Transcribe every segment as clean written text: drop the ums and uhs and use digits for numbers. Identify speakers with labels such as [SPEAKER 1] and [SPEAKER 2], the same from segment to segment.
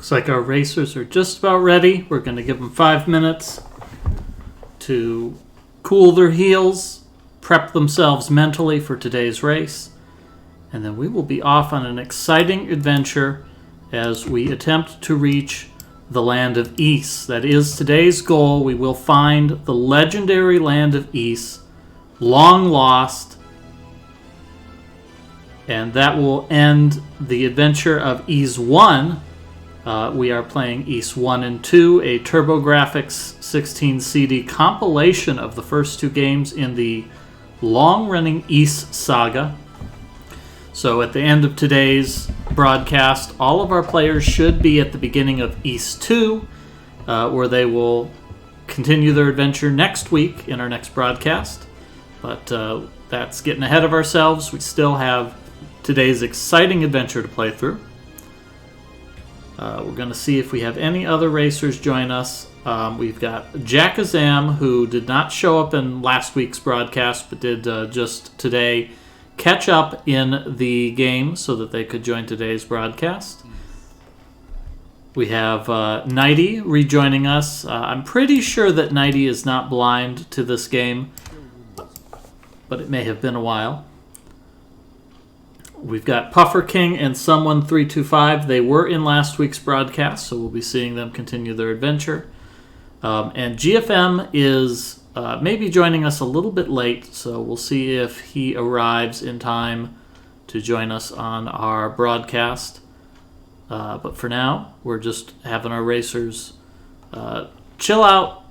[SPEAKER 1] Looks like our racers are just about ready. We're going to give them 5 minutes to cool their heels, prep themselves mentally for today's race, and then we will be off on an exciting adventure as we attempt to reach the land of Ys. That is today's goal. We will find the legendary land of Ys, long lost, and that will end the adventure of Ys 1. We are playing Ys 1 and 2, a TurboGrafx 16 CD compilation of the first 2 games in the long-running Ys saga. So at the end of today's broadcast, all of our players should be at the beginning of Ys 2, where they will continue their adventure next week in our next broadcast. But that's getting ahead of ourselves. We still have today's exciting adventure to play through. We're going to see if we have any other racers join us. We've got Jackazam, who did not show up in last week's broadcast, but did just today catch up in the game so that they could join today's broadcast. We have Nighty rejoining us. I'm pretty sure that Nighty is not blind to this game, but it may have been a while. We've got Puffer King and Someone325. They were in last week's broadcast, so we'll be seeing them continue their adventure. And GFM is maybe joining us a little bit late, so we'll see if he arrives in time to join us on our broadcast. But for now, we're just having our racers chill out,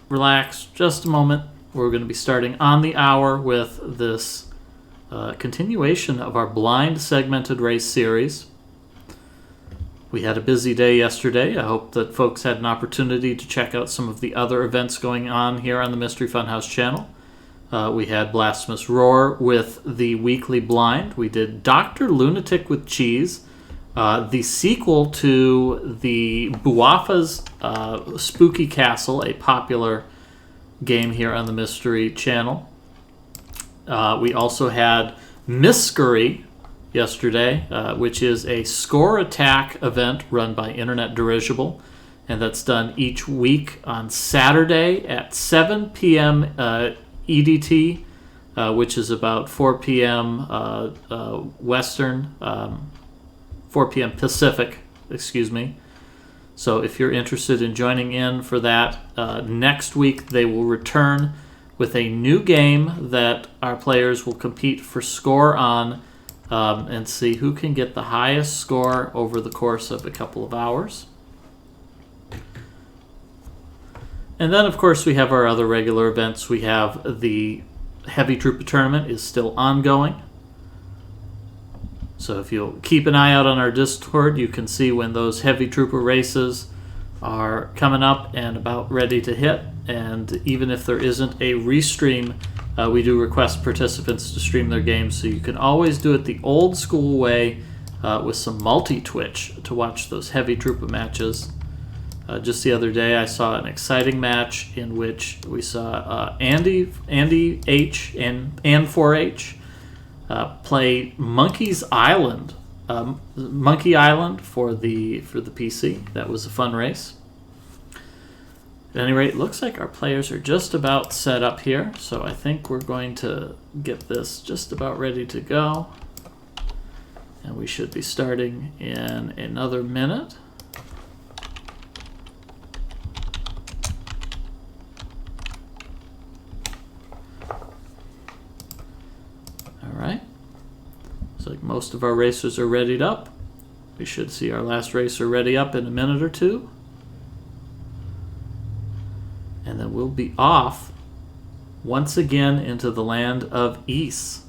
[SPEAKER 1] relax, just a moment. We're going to be starting on the hour with this continuation of our blind segmented race series. We had a busy day yesterday. I hope that folks had an opportunity to check out some of the other events going on here on the Mystery Funhouse channel. We had Blasphemous Roar with the Weekly Blind. We did Dr. Lunatic with Cheese, the sequel to the Buafa's Spooky Castle, a popular game here on the Mystery channel. We also had Miscurry yesterday, which is a score attack event run by Internet Dirigible, and that's done each week on Saturday at 7 p.m. EDT, which is about 4 p.m. Western, 4 p.m. Pacific, excuse me. So if you're interested in joining in for that, next week they will return with a new game that our players will compete for score on, and see who can get the highest score over the course of a couple of hours. And then, of course, we have our other regular events. We have the Heavy Trooper Tournament is still ongoing. So if you'll keep an eye out on our Discord, you can see when those Heavy Trooper races are coming up and about ready to hit. And even if there isn't a restream, we do request participants to stream their games, so you can always do it the old school way with some multi-twitch to watch those Heavy Trooper matches. Just the other day I saw an exciting match in which we saw Andy H and 4H play Monkey Island for the PC. That was a fun race. At any rate, it looks like our players are just about set up here, so I think we're going to get this just about ready to go. And we should be starting in another minute. All right. Looks like most of our racers are readied up. We should see our last racer ready up in a minute or two. And then we'll be off once again into the land of Ys.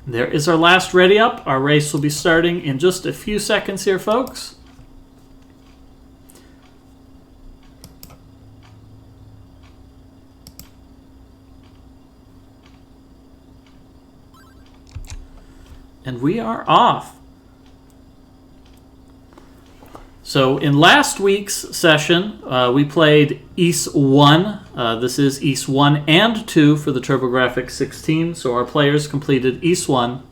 [SPEAKER 1] There is our last ready up. Our race will be starting in just a few seconds here, folks. And we are off. So in last week's session, we played East 1. This is East 1 and 2 for the TurboGrafx 16. So our players completed East 1.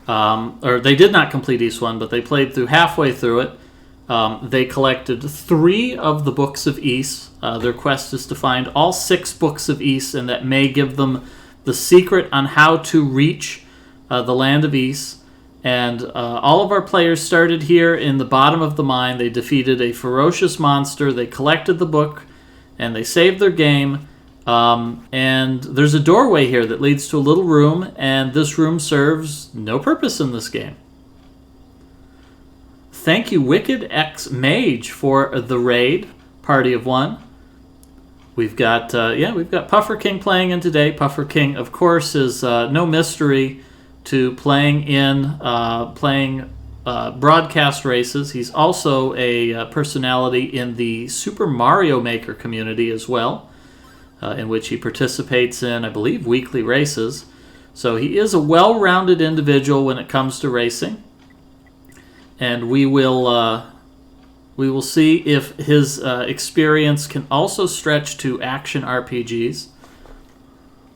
[SPEAKER 1] Or they did not complete East 1, but they played through halfway through it. They collected 3 of the books of East. Their quest is to find all 6 books of East, and that may give them the secret on how to reach the land of East. And all of our players started here in the bottom of the mine. They defeated a ferocious monster. They collected the book, and they saved their game. And there's a doorway here that leads to a little room, and this room serves no purpose in this game. Thank you, Wicked X Mage, for the raid, Party of 1. We've got Puffer King playing in today. Puffer King, of course, is no mystery to playing broadcast races. He's also a personality in the Super Mario Maker community as well, in which he participates in, I believe, weekly races. So he is a well-rounded individual when it comes to racing, and we will see if his experience can also stretch to action RPGs.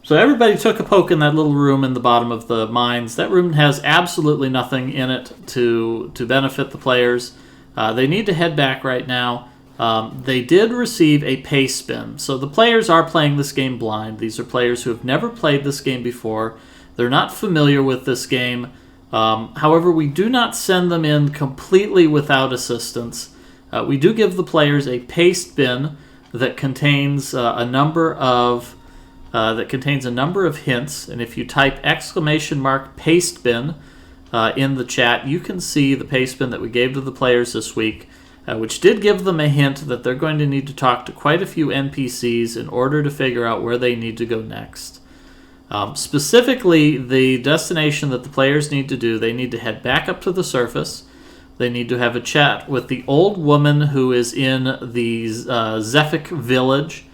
[SPEAKER 1] So everybody took a poke in that little room in the bottom of the mines. That room has absolutely nothing in it to benefit the players. They need to head back right now. They did receive a pay spin. So the players are playing this game blind. These are players who have never played this game before. They're not familiar with this game. However, we do not send them in completely without assistance. We do give the players a pay spin that contains a number of hints, and if you type !pastebin in the chat, you can see the pastebin that we gave to the players this week, which did give them a hint that they're going to need to talk to quite a few NPCs in order to figure out where they need to go next. Specifically, the destination that the players need to do, they need to head back up to the surface. They need to have a chat with the old woman who is in the Zephic village.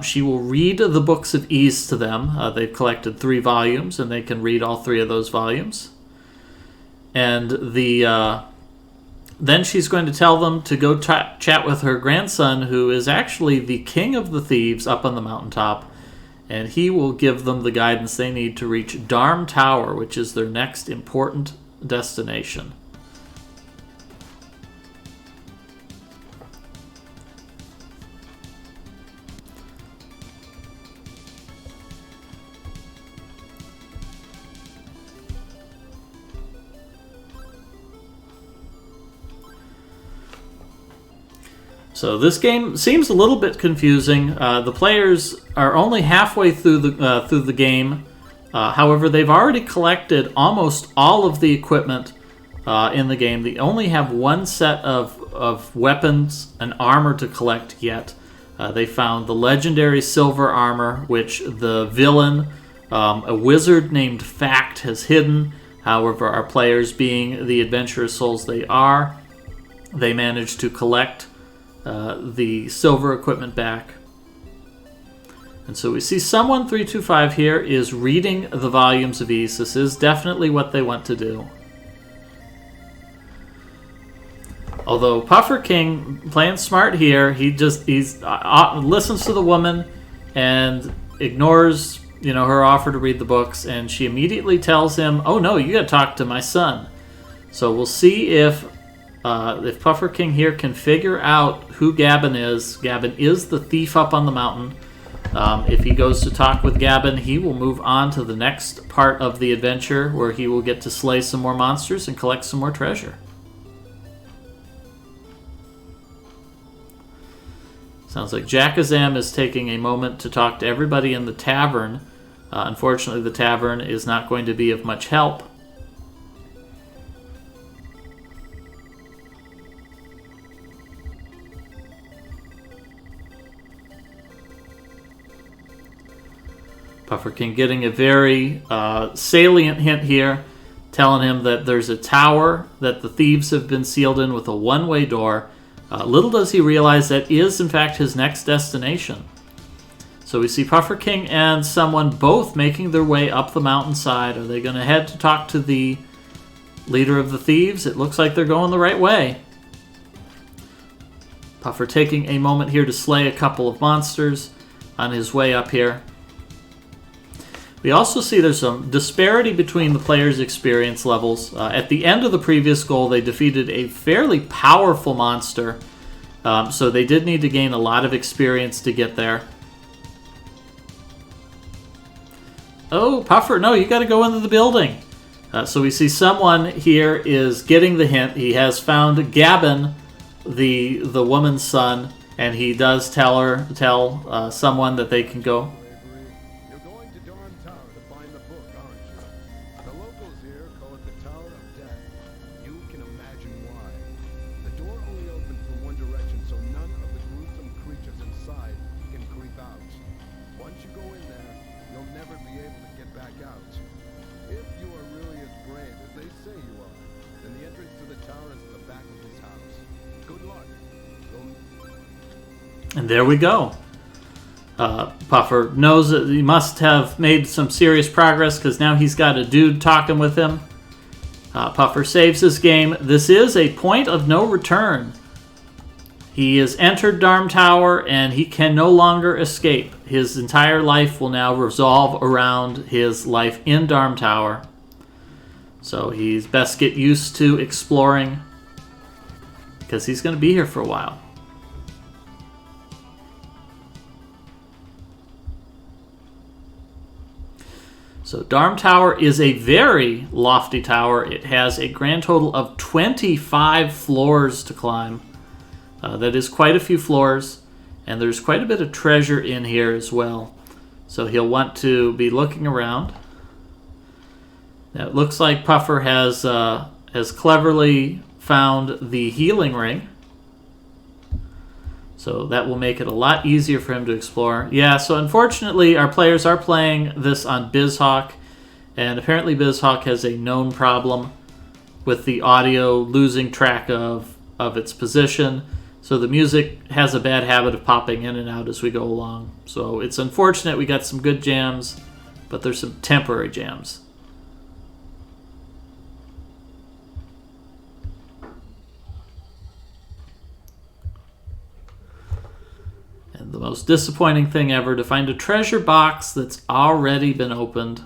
[SPEAKER 1] She will read the books of Ease to them. They've collected 3 volumes, and they can read all 3 of those volumes. And then she's going to tell them to go chat with her grandson, who is actually the king of the thieves up on the mountaintop, and he will give them the guidance they need to reach Darm Tower, which is their next important destination. So this game seems a little bit confusing. The players are only halfway through the game. However, they've already collected almost all of the equipment in the game. They only have 1 set of weapons and armor to collect yet. They found the legendary silver armor, which the villain, a wizard named Fact, has hidden. However, our players, being the adventurous souls they are, they managed to collect the silver equipment back. And so we see someone 325 here is reading the volumes of East. This is definitely what they want to do. Although Puffer King, playing smart here, he listens to the woman and ignores her offer to read the books, and she immediately tells him, "Oh no, you got to talk to my son." So we'll see if Puffer King here can figure out who Gavin is. Gavin is the thief up on the mountain. If he goes to talk with Gavin, he will move on to the next part of the adventure, where he will get to slay some more monsters and collect some more treasure. Sounds like Jackazam is taking a moment to talk to everybody in the tavern. Unfortunately, the tavern is not going to be of much help. Puffer King getting a very salient hint here, telling him that there's a tower that the thieves have been sealed in with a one-way door. Little does he realize that is, in fact, his next destination. So we see Puffer King and someone both making their way up the mountainside. Are they going to head to talk to the leader of the thieves? It looks like they're going the right way. Puffer taking a moment here to slay a couple of monsters on his way up here. We also see there's some disparity between the players' experience levels. At the end of the previous goal, they defeated a fairly powerful monster, so they did need to gain a lot of experience to get there. Oh, Puffer, no, you got to go into the building. So we see someone here is getting the hint. He has found Gavin, the woman's son, and he does tell someone that they can go.
[SPEAKER 2] You're going to Darn Tower to find the book, aren't you? The locals here call it the Tower of Death. You can imagine why. The door only opens from one direction, so none of the gruesome creatures inside can creep out. Once you go in there, you'll never be able to get back out. If you are really as brave as they say you are, then the entrance to the tower is at the back of this house. Good luck.
[SPEAKER 1] And there we go. Puffer knows that he must have made some serious progress because now he's got a dude talking with him. Puffer saves his game. This is a point of no return. He has entered Darm Tower and he can no longer escape. His entire life will now revolve around his life in Darm Tower. So he's best get used to exploring because he's going to be here for a while. So Darm Tower is a very lofty tower. It has a grand total of 25 floors to climb. That is quite a few floors, and there's quite a bit of treasure in here as well. So he'll want to be looking around. Now it looks like Puffer has cleverly found the healing ring. So that will make it a lot easier for him to explore. Yeah, so unfortunately our players are playing this on BizHawk, and apparently BizHawk has a known problem with the audio losing track of its position. So the music has a bad habit of popping in and out as we go along. So it's unfortunate. We got some good jams, but there's some temporary jams. And the most disappointing thing ever, to find a treasure box that's already been opened.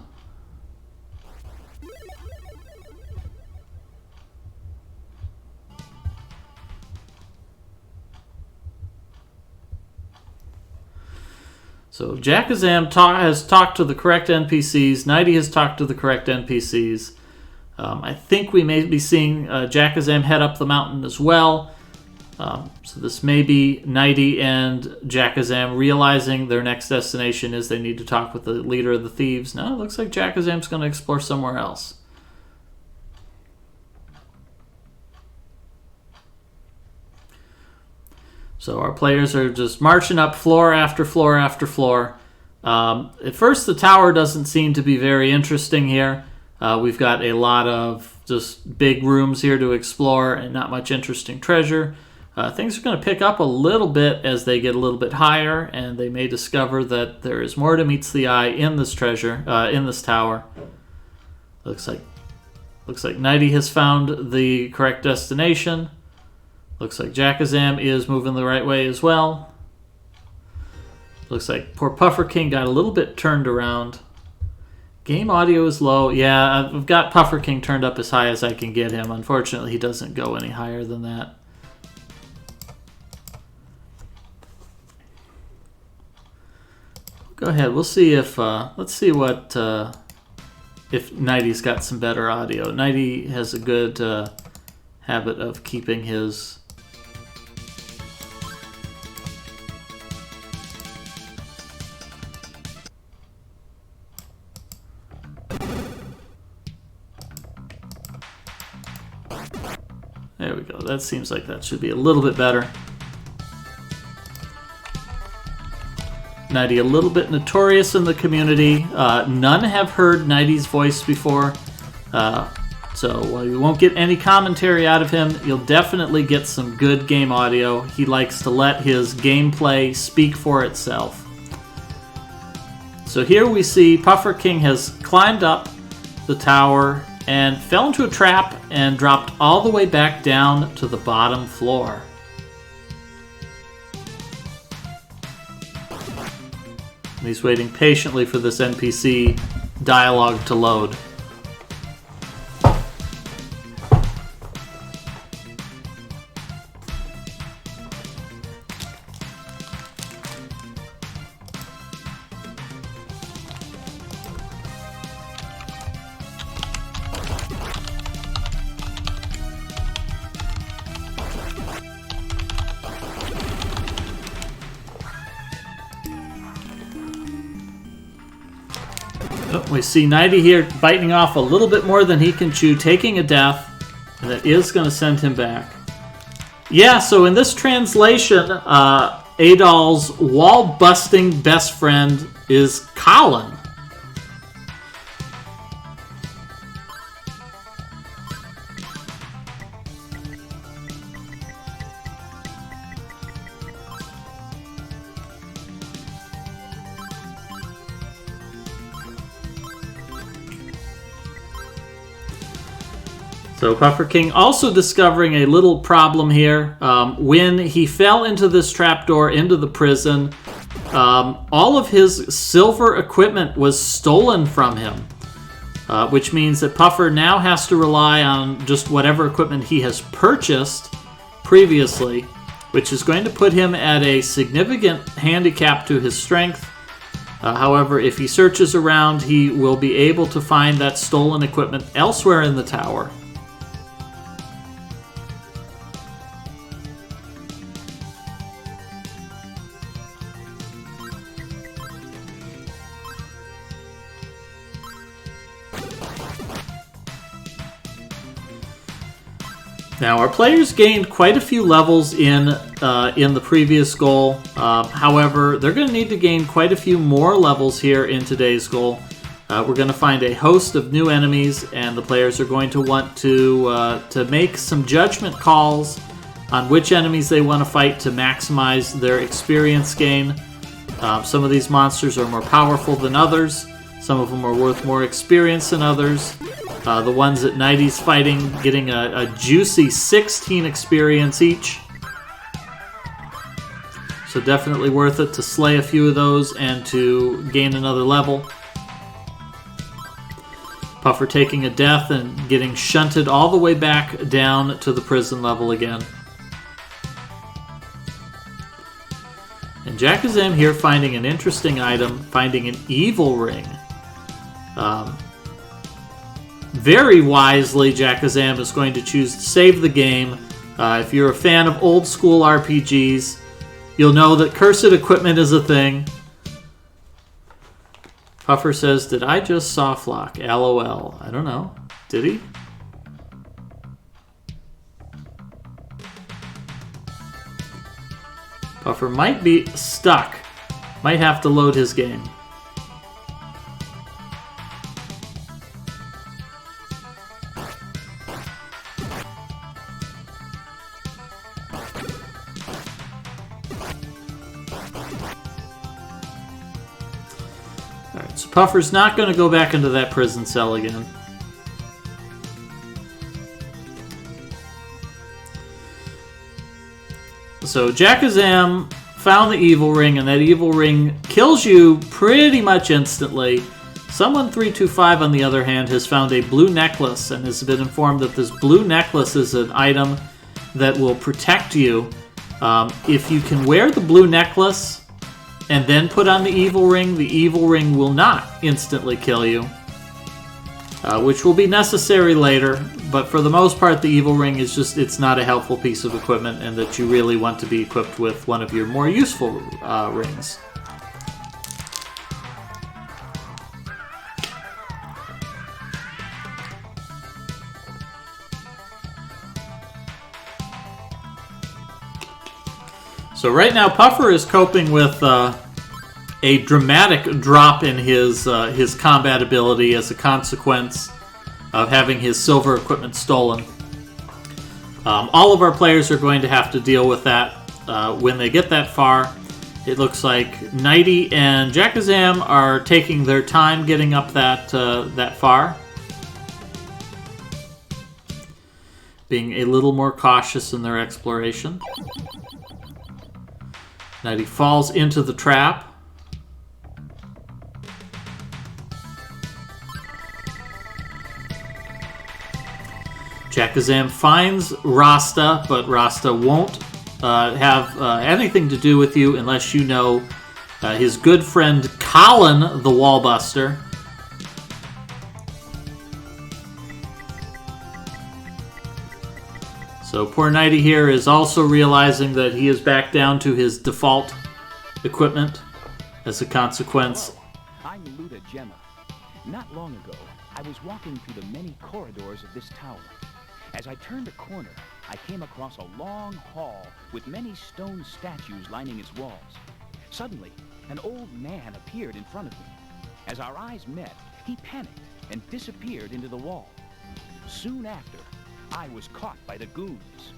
[SPEAKER 1] So Jackazam has talked to the correct NPCs. Nighty has talked to the correct NPCs. I think we may be seeing Jackazam head up the mountain as well. So this may be Nighty and Jackazam realizing their next destination is they need to talk with the leader of the thieves. No, it looks like Jackazam's going to explore somewhere else. So our players are just marching up floor after floor after floor. At first, the tower doesn't seem to be very interesting here. We've got a lot of just big rooms here to explore and not much interesting treasure. Things are going to pick up a little bit as they get a little bit higher, and they may discover that there is more to meets the eye in this treasure, in this tower. Looks like Nighty has found the correct destination. Looks like Jackazam is moving the right way as well. Looks like poor Puffer King got a little bit turned around. Game audio is low. Yeah, I've got Puffer King turned up as high as I can get him. Unfortunately, he doesn't go any higher than that. Go ahead. We'll see if let's see what if Nighty's got some better audio. Nighty has a good habit of keeping his. There we go. That seems like that should be a little bit better. Nighty a little bit notorious in the community. None have heard Nighty's voice before. So while you won't get any commentary out of him, you'll definitely get some good game audio. He likes to let his gameplay speak for itself. So here we see Puffer King has climbed up the tower and fell into a trap and dropped all the way back down to the bottom floor. And he's waiting patiently for this NPC dialogue to load. We see Nighty here biting off a little bit more than he can chew, taking a death, and that is going to send him back. Yeah, so in this translation, Adol's wall-busting best friend is Colin. So Puffer King also discovering a little problem here. When he fell into this trapdoor into the prison, all of his silver equipment was stolen from him, which means that Puffer now has to rely on just whatever equipment he has purchased previously, which is going to put him at a significant handicap to his strength. However, if he searches around, he will be able to find that stolen equipment elsewhere in the tower. Now, our players gained quite a few levels in the previous goal. However, they're going to need to gain quite a few more levels here in today's goal. We're going to find a host of new enemies, and the players are going to want to make some judgment calls on which enemies they want to fight to maximize their experience gain. Some of these monsters are more powerful than others. Some of them are worth more experience than others. The ones that Nighty's fighting getting a juicy 16 experience each. So definitely worth it to slay a few of those and to gain another level. Puffer taking a death and getting shunted all the way back down to the prison level again. And Jackazam here finding an interesting item, finding an evil ring. Very wisely, Jackazam is going to choose to save the game. If you're a fan of old school RPGs, you'll know that cursed equipment is a thing. Puffer says, "Did I just softlock? LOL." I don't know. Did he? Puffer might be stuck. Might have to load his game. Alright, so Puffer's not going to go back into that prison cell again. So Jackazam found the evil ring, and that evil ring kills you pretty much instantly. Someone 325, on the other hand, has found a blue necklace and has been informed that this blue necklace is an item that will protect you. If you can wear the blue necklace and then put on the evil ring will not instantly kill you, which will be necessary later. But for the most part, the evil ring is just, it's not a helpful piece of equipment, and that you really want to be equipped with one of your more useful rings. So right now, Puffer is coping with a dramatic drop in his combat ability as a consequence of having his silver equipment stolen. All of our players are going to have to deal with that when they get that far. It looks like Nighty and Jackazam are taking their time getting up that far, being a little more cautious in their exploration. Nighty falls into the trap. Jackazam finds Rasta, but Rasta won't have anything to do with you unless you know his good friend Colin the Wallbuster. So poor Nighty here is also realizing that he is back down to his default equipment as a consequence.
[SPEAKER 3] Hello, I'm Luda Gemma. Not long ago, I was walking through the many corridors of this tower. As I turned a corner, I came across a long hall with many stone statues lining its walls. Suddenly, an old man appeared in front of me. As our eyes met, he panicked and disappeared into the wall. Soon after, I was caught by the goons.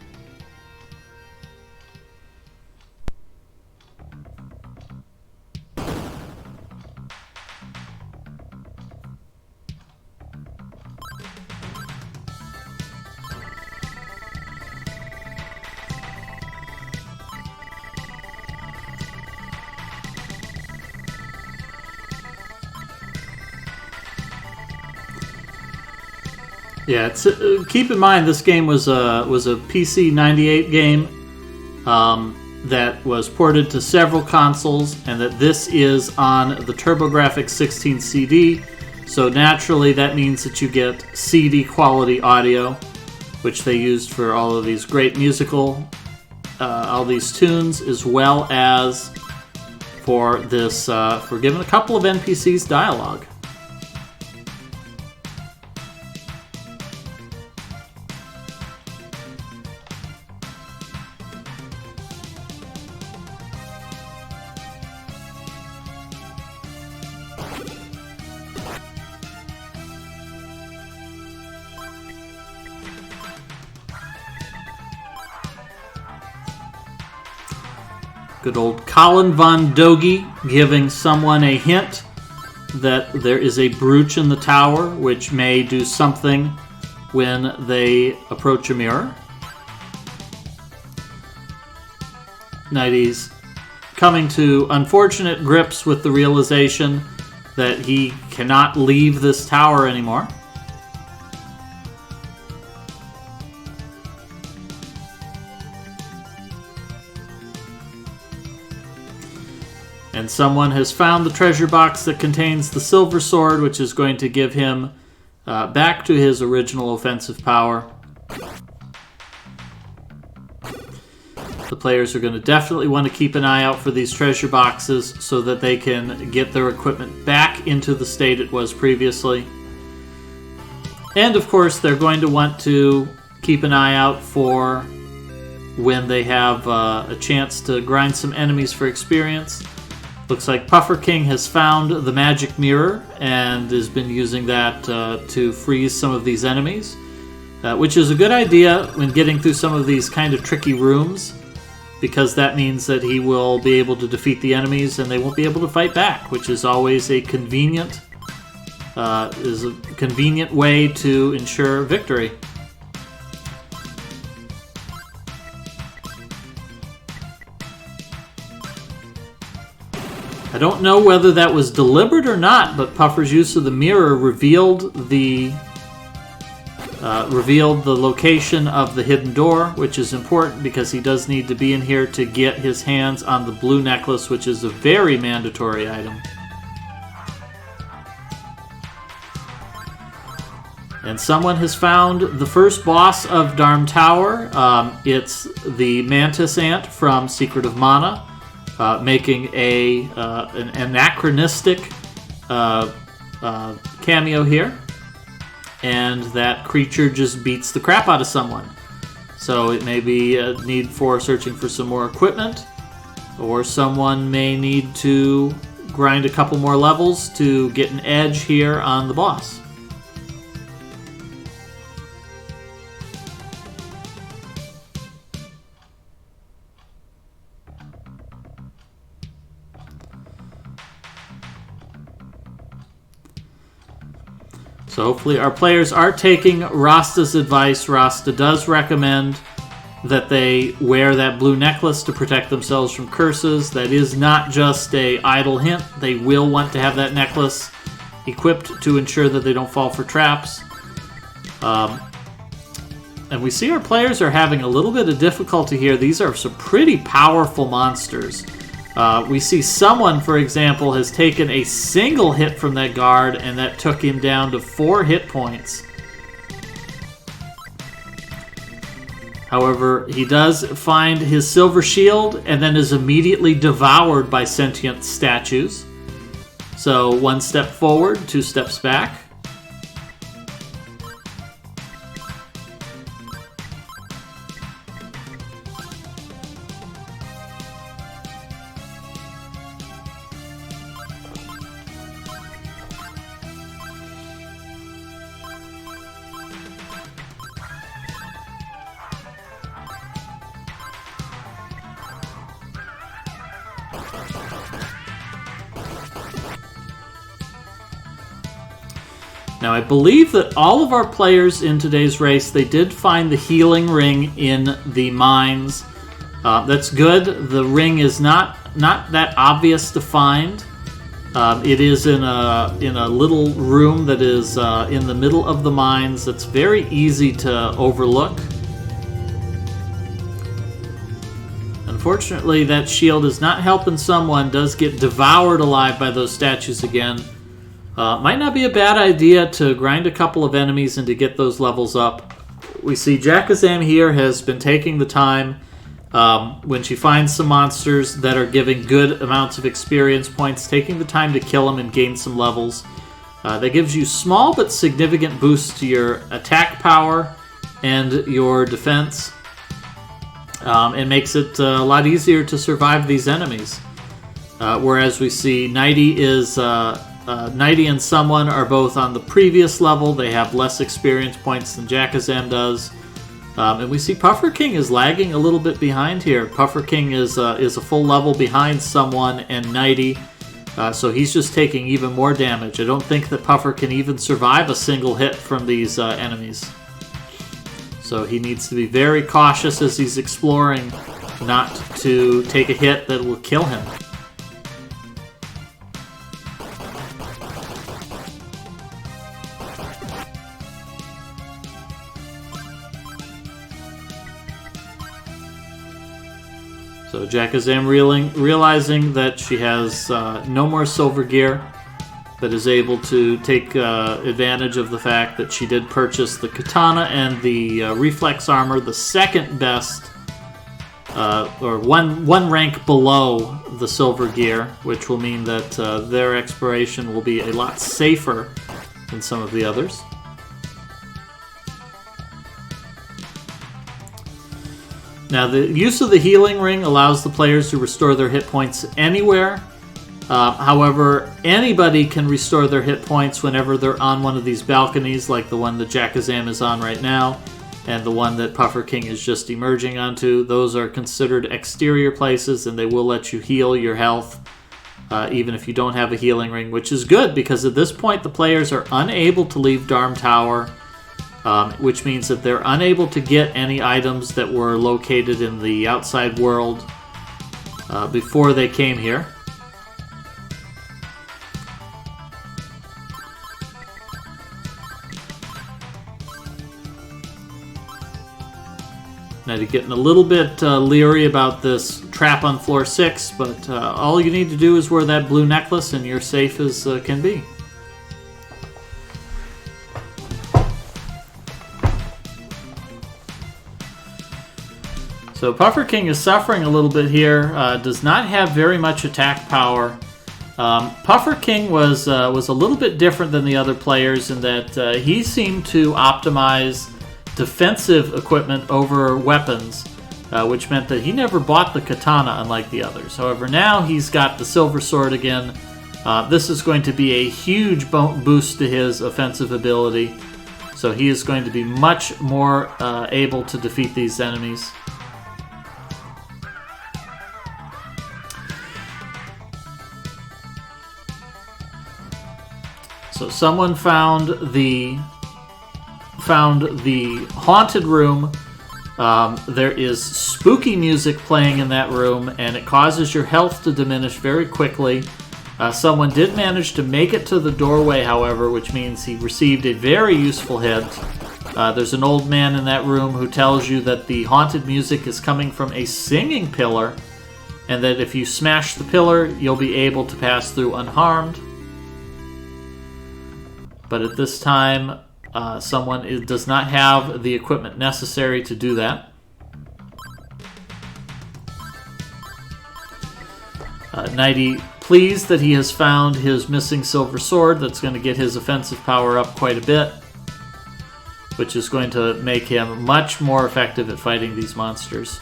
[SPEAKER 1] Yeah, keep in mind this game was a PC 98 game that was ported to several consoles, and that this is on the TurboGrafx 16 CD. So naturally, that means that you get CD quality audio, which they used for all of these great musical, all these tunes, as well as for this for giving a couple of NPCs dialogue. Good old Colin Von Dogie giving someone a hint that there is a brooch in the tower which may do something when they approach a mirror. Nighty's coming to unfortunate grips with the realization that he cannot leave this tower anymore. And someone has found the treasure box that contains the silver sword, which is going to give him back to his original offensive power. The players are going to definitely want to keep an eye out for these treasure boxes so that they can get their equipment back into the state it was previously. And of course, they're going to want to keep an eye out for when they have a chance to grind some enemies for experience. Looks like Puffer King has found the magic mirror and has been using that to freeze some of these enemies, which is a good idea when getting through some of these kind of tricky rooms, because that means that he will be able to defeat the enemies and they won't be able to fight back, which is always a convenient way to ensure victory. I don't know whether that was deliberate or not, but Puffer's use of the mirror revealed the location of the hidden door, which is important because he does need to be in here to get his hands on the blue necklace, which is a very mandatory item. And someone has found the first boss of Darm Tower. It's the Mantis Ant from Secret of Mana. Making an anachronistic cameo here, and that creature just beats the crap out of someone. So it may be a need for searching for some more equipment, or someone may need to grind a couple more levels to get an edge here on the boss. So hopefully our players are taking Rasta's advice. Rasta does recommend that they wear that blue necklace to protect themselves from curses. That is not just a idle hint. They will want to have that necklace equipped to ensure that they don't fall for traps. And we see our players are having a little bit of difficulty here. These are some pretty powerful monsters. We see someone, for example, has taken a single hit from that guard, and that took him down to 4 hit points. However, he does find his silver shield and then is immediately devoured by sentient statues. So 1 step forward, 2 steps back. Now, I believe that all of our players in today's race, they did find the healing ring in the mines. That's good. The ring is not that obvious to find. It is in a little room that is in the middle of the mines. That's very easy to overlook. Unfortunately, that shield is not helping someone. Does get devoured alive by those statues again. Might not be a bad idea to grind a couple of enemies and to get those levels up. We see Jakazam here has been taking the time when she finds some monsters that are giving good amounts of experience points, taking the time to kill them and gain some levels. That gives you small but significant boosts to your attack power and your defense, and makes it a lot easier to survive these enemies. Whereas we see Nighty and someone are both on the previous level. They have less experience points than Jakazam does. And we see Puffer King is lagging a little bit behind here. Puffer King is a full level behind someone and Nighty. So he's just taking even more damage. I don't think that Puffer can even survive a single hit from these enemies. So he needs to be very cautious as he's exploring not to take a hit that will kill him. So Jakazam realizing that she has no more silver gear, that is able to take advantage of the fact that she did purchase the katana and the reflex armor, the second best, or one rank below the silver gear, which will mean that their exploration will be a lot safer than some of the others. Now, the use of the healing ring allows the players to restore their hit points anywhere. However, anybody can restore their hit points whenever they're on one of these balconies, like the one that Jakazam is on right now, and the one that Puffer King is just emerging onto. Those are considered exterior places, and they will let you heal your health, even if you don't have a healing ring, which is good, because at this point the players are unable to leave Darm Tower, which means that they're unable to get any items that were located in the outside world before they came here. Now you're getting a little bit leery about this trap on floor 6, but all you need to do is wear that blue necklace and you're safe as can be. So Puffer King is suffering a little bit here, does not have very much attack power. Puffer King was a little bit different than the other players in that he seemed to optimize defensive equipment over weapons, which meant that he never bought the katana unlike the others. However, now he's got the silver sword again, This is going to be a huge boost to his offensive ability. So he is going to be much more able to defeat these enemies. So someone found the haunted room. There is spooky music playing in that room, and it causes your health to diminish very quickly. Someone did manage to make it to the doorway, however, which means he received a very useful hit. There's an old man in that room who tells you that the haunted music is coming from a singing pillar, and that if you smash the pillar, you'll be able to pass through unharmed. But at this time, someone does not have the equipment necessary to do that. Nighty pleased that he has found his missing silver sword. That's going to get his offensive power up quite a bit, which is going to make him much more effective at fighting these monsters.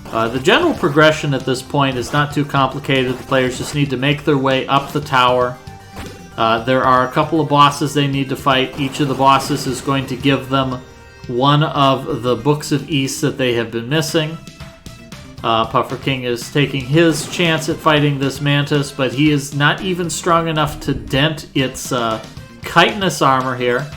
[SPEAKER 1] The general progression at this point is not too complicated. The players just need to make their way up the tower. There are a couple of bosses they need to fight. Each of the bosses is going to give them one of the Books of Ys that they have been missing. Puffer King is taking his chance at fighting this mantis, but he is not even strong enough to dent its chitinous armor here.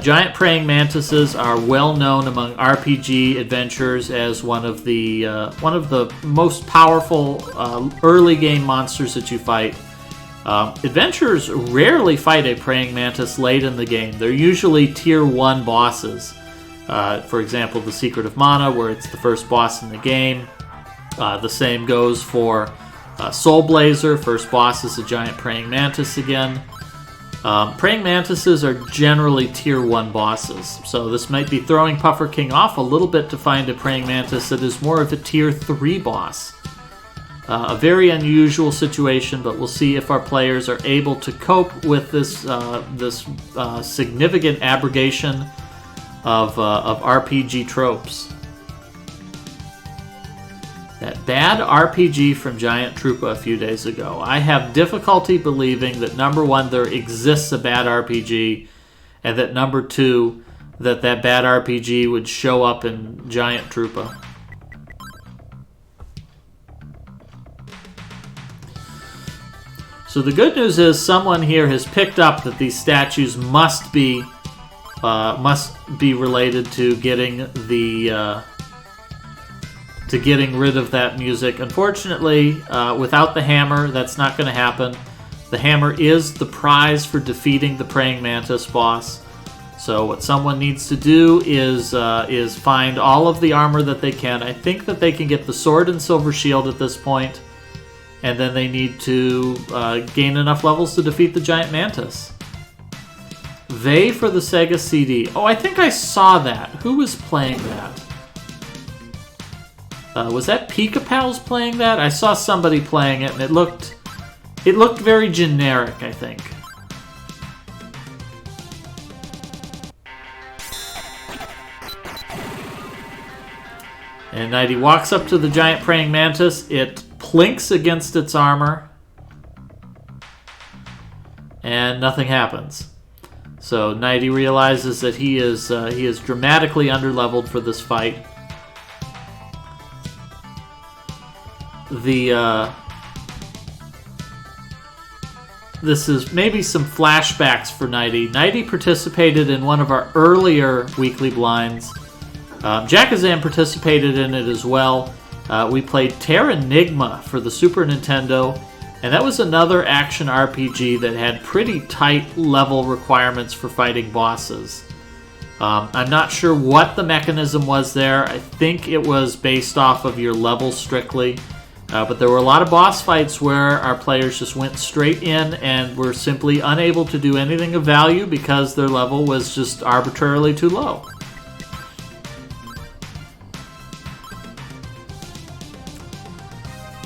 [SPEAKER 1] Giant praying mantises are well known among RPG adventurers as one of the most powerful early game monsters that you fight. Adventurers rarely fight a praying mantis late in the game. They're usually tier 1 bosses. For example, the Secret of Mana, where it's the first boss in the game. The same goes for Soul Blazer. First boss is a giant praying mantis again. Praying mantises are generally tier 1 bosses, so this might be throwing Puffer King off a little bit to find a praying mantis that is more of a tier 3 boss. A very unusual situation, but we'll see if our players are able to cope with this significant abrogation of RPG tropes. That bad RPG from Giant Troopa a few days ago. I have difficulty believing that, number one, there exists a bad RPG, and that, number two, that bad RPG would show up in Giant Troopa. So the good news is someone here has picked up that these statues must be related to getting rid of that music. Unfortunately, without the hammer, that's not going to happen. The hammer is the prize for defeating the praying mantis boss. So what someone needs to do is find all of the armor that they can. I think that they can get the sword and silver shield at this point, and then they need to gain enough levels to defeat the giant mantis. They for the Sega CD. Oh, I think I saw that. Who was playing that? Was that Pika Pals playing that? I saw somebody playing it, and it looked very generic, I think. And Nighty walks up to the giant praying mantis. It plinks against its armor, and nothing happens. So Nighty realizes that he is dramatically underleveled for this fight. This is maybe some flashbacks for Nighty. Nighty participated in one of our earlier weekly blinds. Jackazam participated in it as well. We played Terranigma for the Super Nintendo, and that was another action RPG that had pretty tight level requirements for fighting bosses. I'm not sure what the mechanism was there. I think it was based off of your level strictly. But there were a lot of boss fights where our players just went straight in and were simply unable to do anything of value because their level was just arbitrarily too low.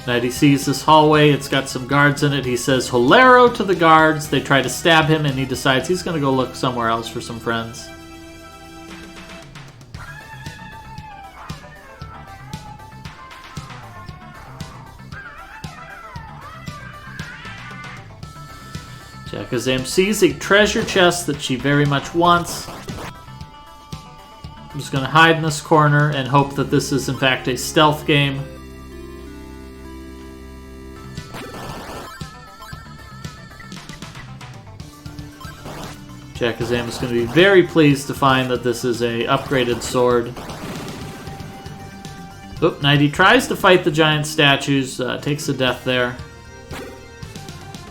[SPEAKER 1] Nighty sees this hallway. It's got some guards in it. He says "Holero" to the guards. They try to stab him, and he decides he's going to go look somewhere else for some friends. Shakazam sees a treasure chest that she very much wants. I'm just going to hide in this corner and hope that this is in fact a stealth game. Shakazam is going to be very pleased to find that this is a upgraded sword. Oop, Nighty tries to fight the giant statues, takes a death there.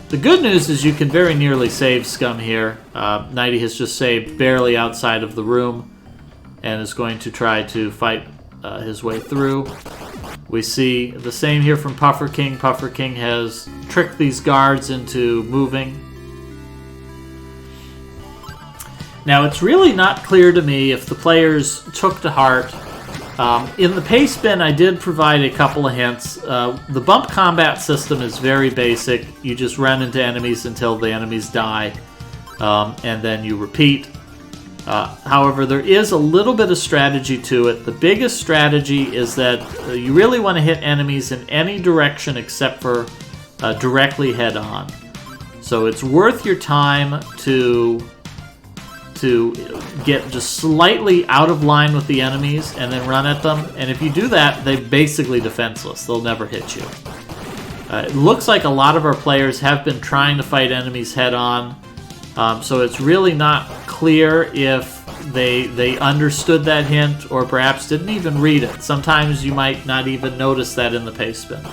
[SPEAKER 1] The good news is you can very nearly save Scum here. Nighty has just saved barely outside of the room and is going to try to fight his way through. We see the same here from Puffer King. Puffer King has tricked these guards into moving. Now, it's really not clear to me if the players took to heart. In the pace bin, I did provide a couple of hints. The bump combat system is very basic. You just run into enemies until the enemies die, and then you repeat. However, there is a little bit of strategy to it. The biggest strategy is that you really want to hit enemies in any direction except for directly head-on. So it's worth your time to get just slightly out of line with the enemies and then run at them. And if you do that, they're basically defenseless. They'll never hit you. It looks like a lot of our players have been trying to fight enemies head-on. So it's really not clear if they understood that hint or perhaps didn't even read it. Sometimes you might not even notice that in the pace bin.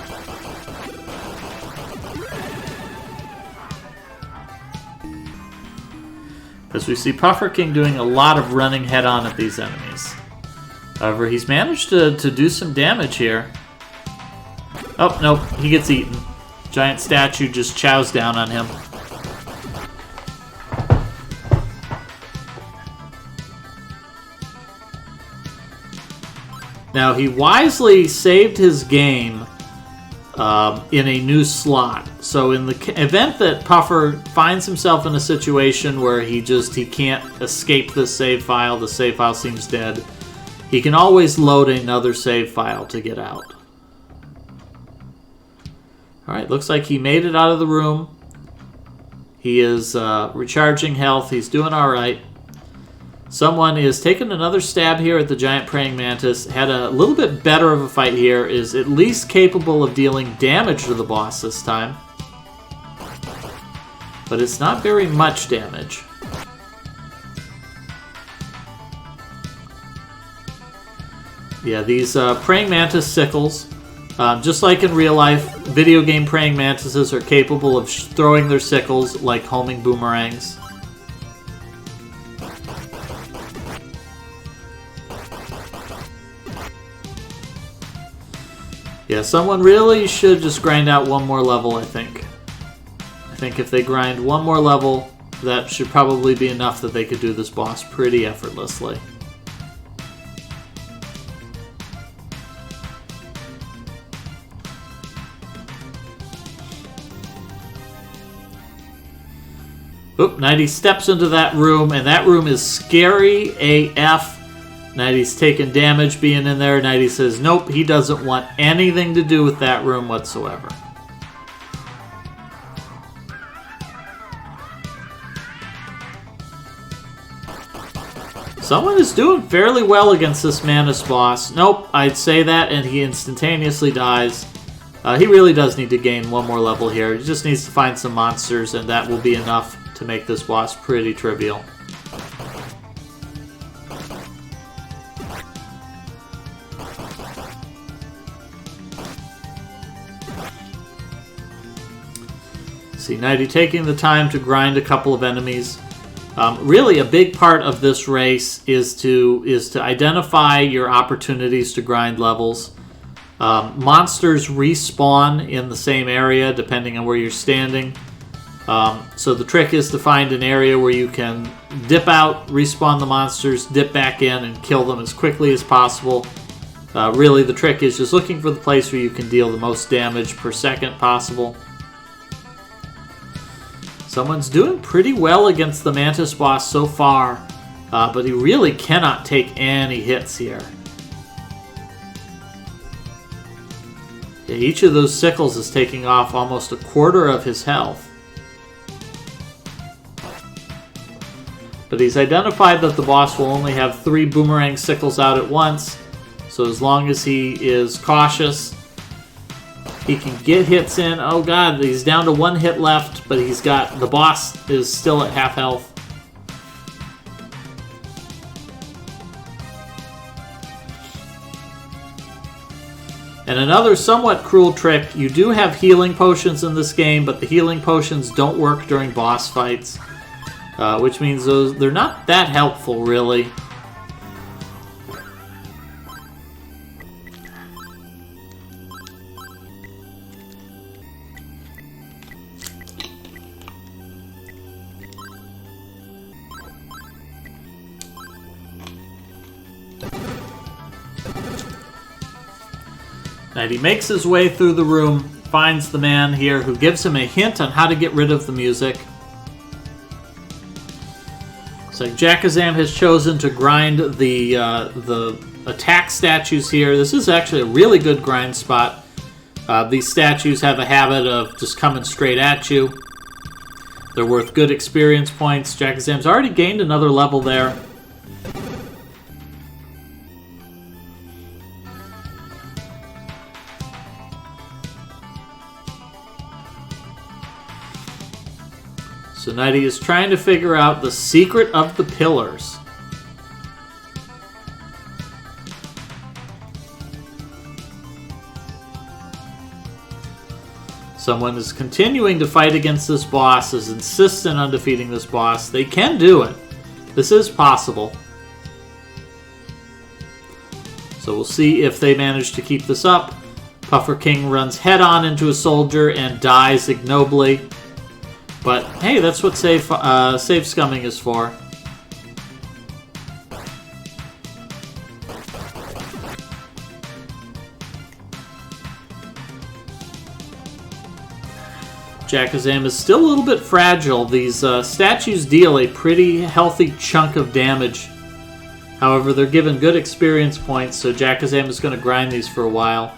[SPEAKER 1] Because we see Puffer King doing a lot of running head-on at these enemies. However, he's managed to do some damage here. Oh, nope, he gets eaten. Giant statue just chows down on him. Now, he wisely saved his game in a new slot. So in the event that Puffer finds himself in a situation where he can't escape this save file, the save file seems dead, he can always load another save file to get out. Alright, looks like he made it out of the room. He is recharging health. He's doing alright. Someone is taking another stab here at the giant praying mantis. Had a little bit better of a fight here. Is at least capable of dealing damage to the boss this time. But it's not very much damage. Yeah, these praying mantis sickles, just like in real life, video game praying mantises are capable of throwing their sickles like homing boomerangs. Yeah, someone really should just grind out one more level, I think. I think if they grind one more level, that should probably be enough that they could do this boss pretty effortlessly. Oop, Nighty steps into that room, and that room is scary AF. Nighty's taking damage being in there. Nighty says nope, he doesn't want anything to do with that room whatsoever. Someone is doing fairly well against this Mantis boss. Nope, I'd say that, and he instantaneously dies. He really does need to gain one more level here. He just needs to find some monsters, and that will be enough to make this boss pretty trivial. See, Nighty taking the time to grind a couple of enemies. Really, a big part of this race is to identify your opportunities to grind levels. Monsters respawn in the same area depending on where you're standing. So the trick is to find an area where you can dip out, respawn the monsters, dip back in, and kill them as quickly as possible. Really, the trick is just looking for the place where you can deal the most damage per second possible. Someone's doing pretty well against the Mantis boss so far, but he really cannot take any hits here. Yeah, each of those sickles is taking off almost a quarter of his health. But he's identified that the boss will only have 3 boomerang sickles out at once. So as long as he is cautious, he can get hits in. Oh god, he's down to 1 hit left, but the boss is still at half health. And another somewhat cruel trick, you do have healing potions in this game, but the healing potions don't work during boss fights. Which means they're not that helpful, really. And he makes his way through the room, finds the man here who gives him a hint on how to get rid of the music. So Jakazam has chosen to grind the attack statues here. This is actually a really good grind spot. These statues have a habit of just coming straight at you. They're worth good experience points. Jakazam's already gained another level there. So Nighty is trying to figure out the secret of the pillars. Someone is continuing to fight against this boss, is insistent on defeating this boss. They can do it. This is possible. So we'll see if they manage to keep this up. Puffer King runs head-on into a soldier and dies ignobly. But hey, that's what save scumming is for. Jakazam is still a little bit fragile. These statues deal a pretty healthy chunk of damage. However, they're given good experience points, so Jakazam is going to grind these for a while.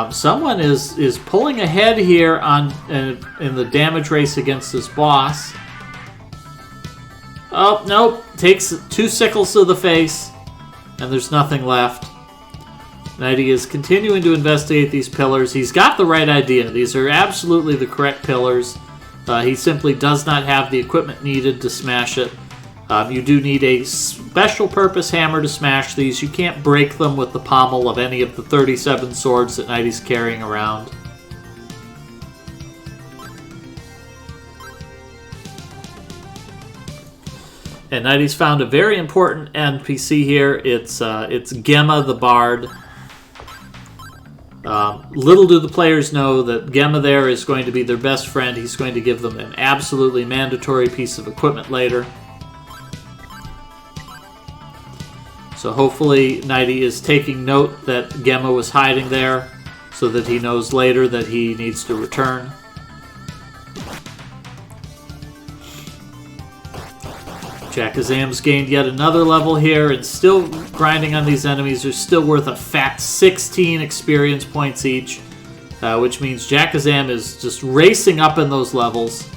[SPEAKER 1] Someone is pulling ahead here in the damage race against this boss. Oh, nope. Takes 2 sickles to the face, and there's nothing left. Nighty is continuing to investigate these pillars. He's got the right idea. These are absolutely the correct pillars. He simply does not have the equipment needed to smash it. You do need a special purpose hammer to smash these. You can't break them with the pommel of any of the 37 swords that Nighty's carrying around. And Nighty's found a very important NPC here. It's Gemma the Bard. Little do the players know that Gemma there is going to be their best friend. He's going to give them an absolutely mandatory piece of equipment later. So hopefully Nighty is taking note that Gemma was hiding there so that he knows later that he needs to return. Jakazam's gained yet another level here and still grinding on these enemies. They're still worth a fat 16 experience points each, which means Jakazam is just racing up in those levels.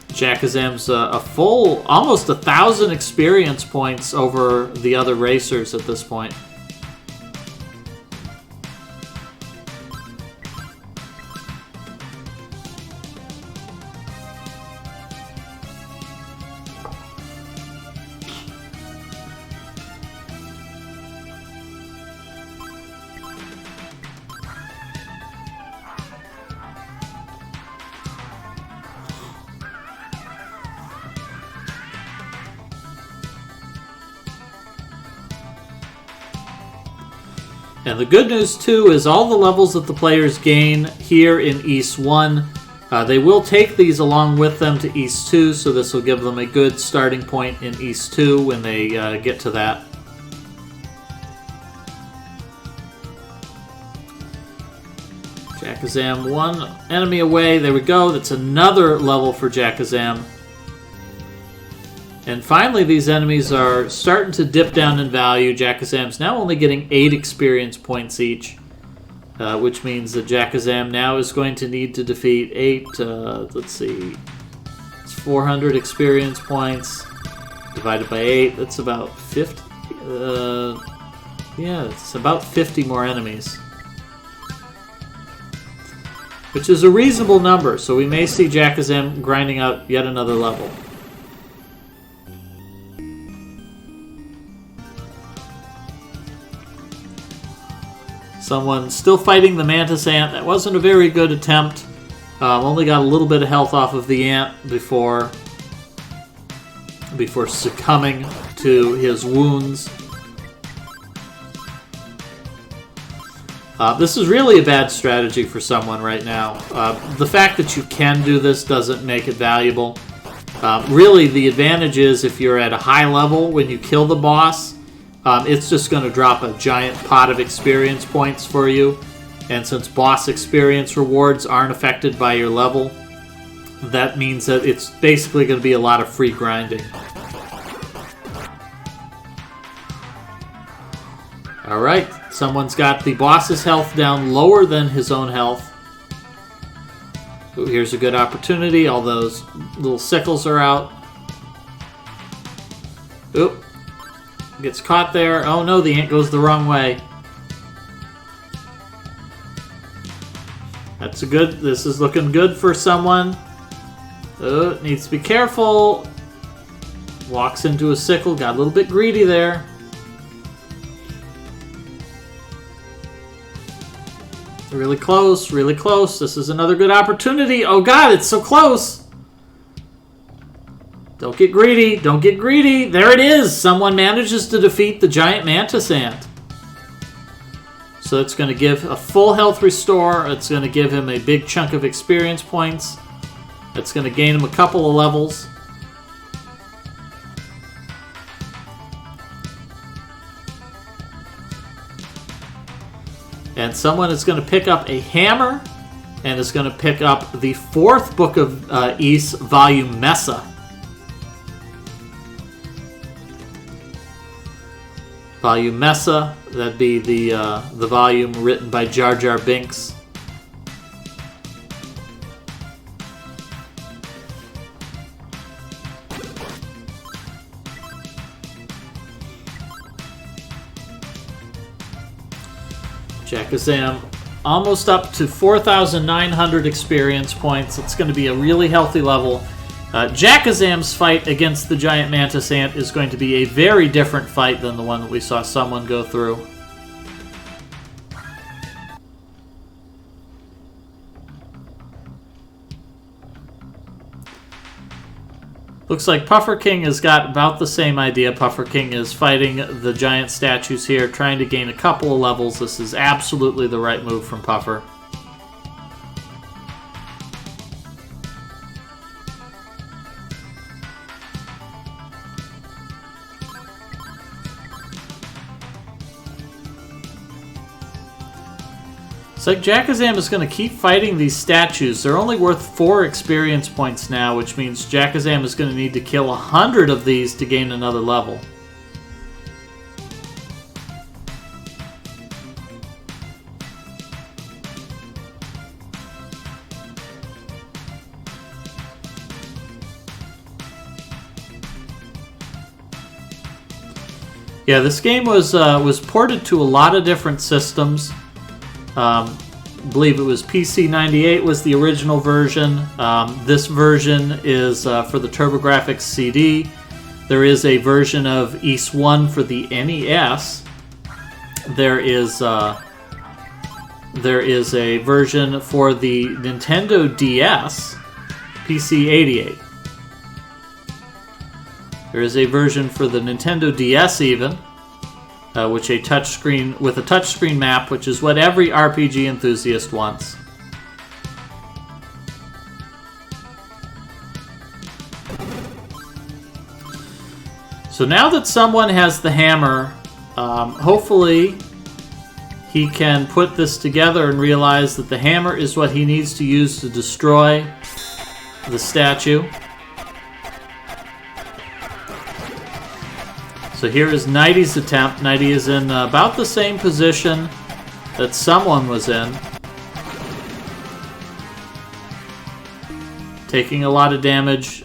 [SPEAKER 1] Jakazam's a full, almost 1,000 experience points over the other racers at this point. And the good news, too, is all the levels that the players gain here in East 1, they will take these along with them to East 2, so this will give them a good starting point in East 2 when they get to that. Jakazam, one enemy away. There we go. That's another level for Jakazam. And finally, these enemies are starting to dip down in value. Jakazam's now only getting 8 experience points each. which means that Jakazam now is going to need to defeat 8, let's see, it's 400 experience points divided by 8, that's about 50, yeah, it's about 50 more enemies. Which is a reasonable number, so we may see Jakazam grinding out yet another level. Someone still fighting the Mantis Ant. That wasn't a very good attempt. Only got a little bit of health off of the ant before succumbing to his wounds. This is really a bad strategy for someone right now. The fact that you can do this doesn't make it valuable. Really, the advantage is if you're at a high level when you kill the boss, it's just going to drop a giant pot of experience points for you. And since boss experience rewards aren't affected by your level, that means that it's basically going to be a lot of free grinding. Alright, someone's got the boss's health down lower than his own health. Ooh, here's a good opportunity. All those little sickles are out. Oop. Gets caught there. Oh no, the ant goes the wrong way. That's a good... This is looking good for someone. Oh, needs to be careful. Walks into a sickle. Got a little bit greedy there. Really close, really close. This is another good opportunity. Oh god, it's so close. Don't get greedy, don't get greedy. There it is. Someone manages to defeat the giant mantis ant. So it's going to give a full health restore. It's going to give him a big chunk of experience points. It's going to gain him a couple of levels. And someone is going to pick up a hammer and is going to pick up the 4th book of Ys, volume Mesa. Volume Mesa, that'd be the volume written by Jar Jar Binks. Jakazam almost up to 4,900 experience points. It's going to be a really healthy level. Jakazam's fight against the giant mantis ant is going to be a very different fight than the one that we saw someone go through. Looks like Puffer King has got about the same idea. Puffer King is fighting the giant statues here, trying to gain a couple of levels. This is absolutely the right move from Puffer. It's like Jakazam is going to keep fighting these statues. They're only worth 4 experience points now, which means Jakazam is going to need to kill 100 of these to gain another level. Yeah, this game was ported to a lot of different systems. I believe it was PC 98 was the original version. This version is for the TurboGrafx CD. There is a version of Ys 1 for the NES. There is a version for the Nintendo DS, PC 88. There is a version for the Nintendo DS even. Which a touchscreen with a touchscreen map, which is what every RPG enthusiast wants. So now that someone has the hammer, hopefully he can put this together and realize that the hammer is what he needs to use to destroy the statue. So here is Nighty's attempt. Nighty is in about the same position that someone was in. Taking a lot of damage.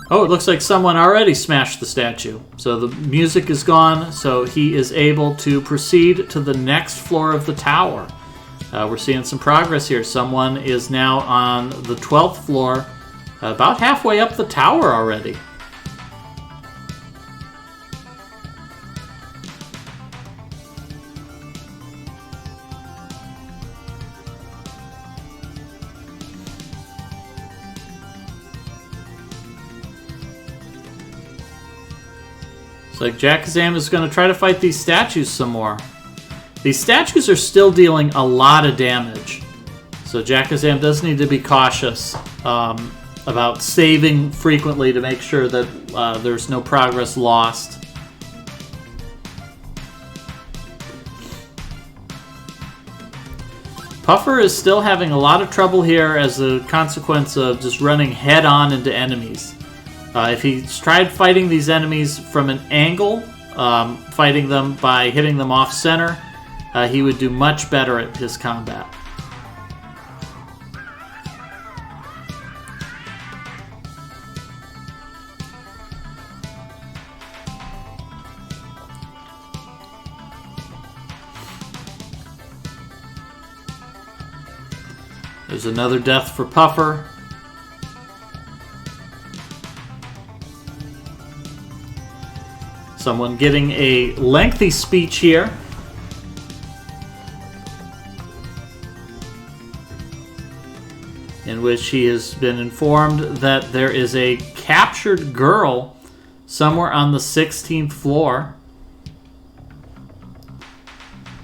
[SPEAKER 1] Oh, it looks like someone already smashed the statue. So the music is gone, so he is able to proceed to the next floor of the tower. We're seeing some progress here. Someone is now on the 12th floor, about halfway up the tower already. It's like Jakazam is going to try to fight these statues some more. These statues are still dealing a lot of damage. So Jakazam does need to be cautious about saving frequently to make sure that there's no progress lost. Puffer is still having a lot of trouble here as a consequence of just running head-on into enemies. If he's tried fighting these enemies from an angle, fighting them by hitting them off-center, he would do much better at his combat. There's another death for Puffer. Someone getting a lengthy speech here. In which he has been informed that there is a captured girl somewhere on the 16th floor.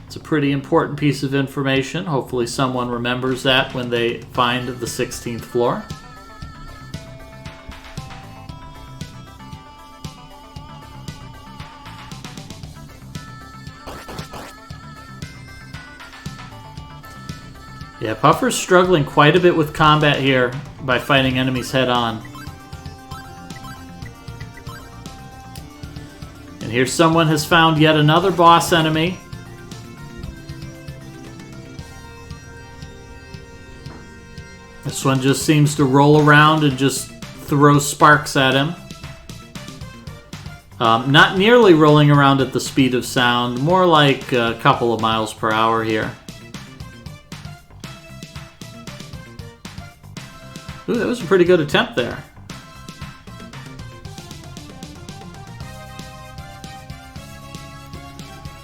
[SPEAKER 1] It's a pretty important piece of information. Hopefully someone remembers that when they find the 16th floor. Yeah, Puffer's struggling quite a bit with combat here by fighting enemies head-on. And here someone has found yet another boss enemy. This one just seems to roll around and just throw sparks at him. Not nearly rolling around at the speed of sound, more like a couple of miles per hour here. Ooh, that was a pretty good attempt there.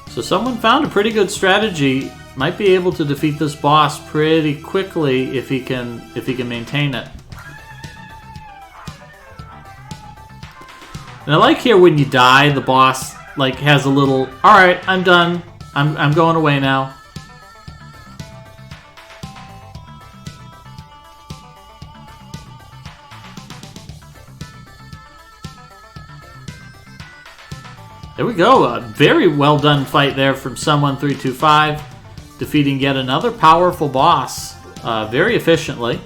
[SPEAKER 1] So someone found a pretty good strategy. Might be able to defeat this boss pretty quickly if he can maintain it. And I like here when you die, the boss like has a little, all right, I'm done. I'm going away now. There we go. A very well done fight there from someone 325, defeating yet another powerful boss very efficiently.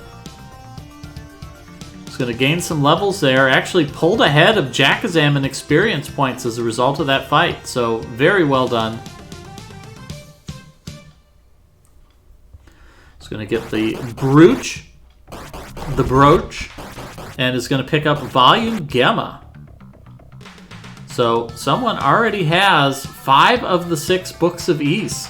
[SPEAKER 1] He's going to gain some levels there. Actually pulled ahead of Jakazam in experience points as a result of that fight. So very well done. He's going to get the brooch, and is going to pick up Volume Gemma. So someone already has 5 of the 6 books of Ys.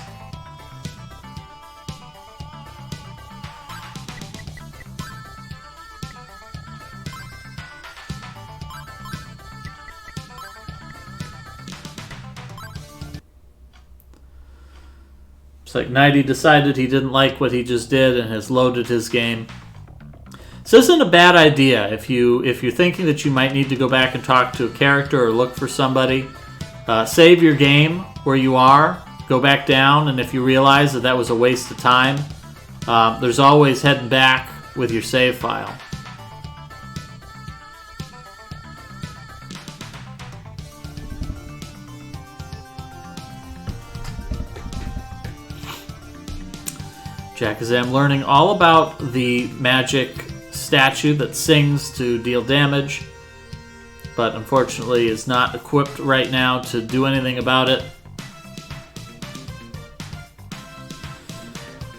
[SPEAKER 1] It's like Nighty decided he didn't like what he just did and has loaded his game. This isn't a bad idea if you're thinking that you might need to go back and talk to a character or look for somebody. Save your game where you are, go back down, and if you realize that was a waste of time, there's always heading back with your save file. Jakazam learning all about the magic statue that sings to deal damage. but unfortunately is not equipped right now to do anything about it.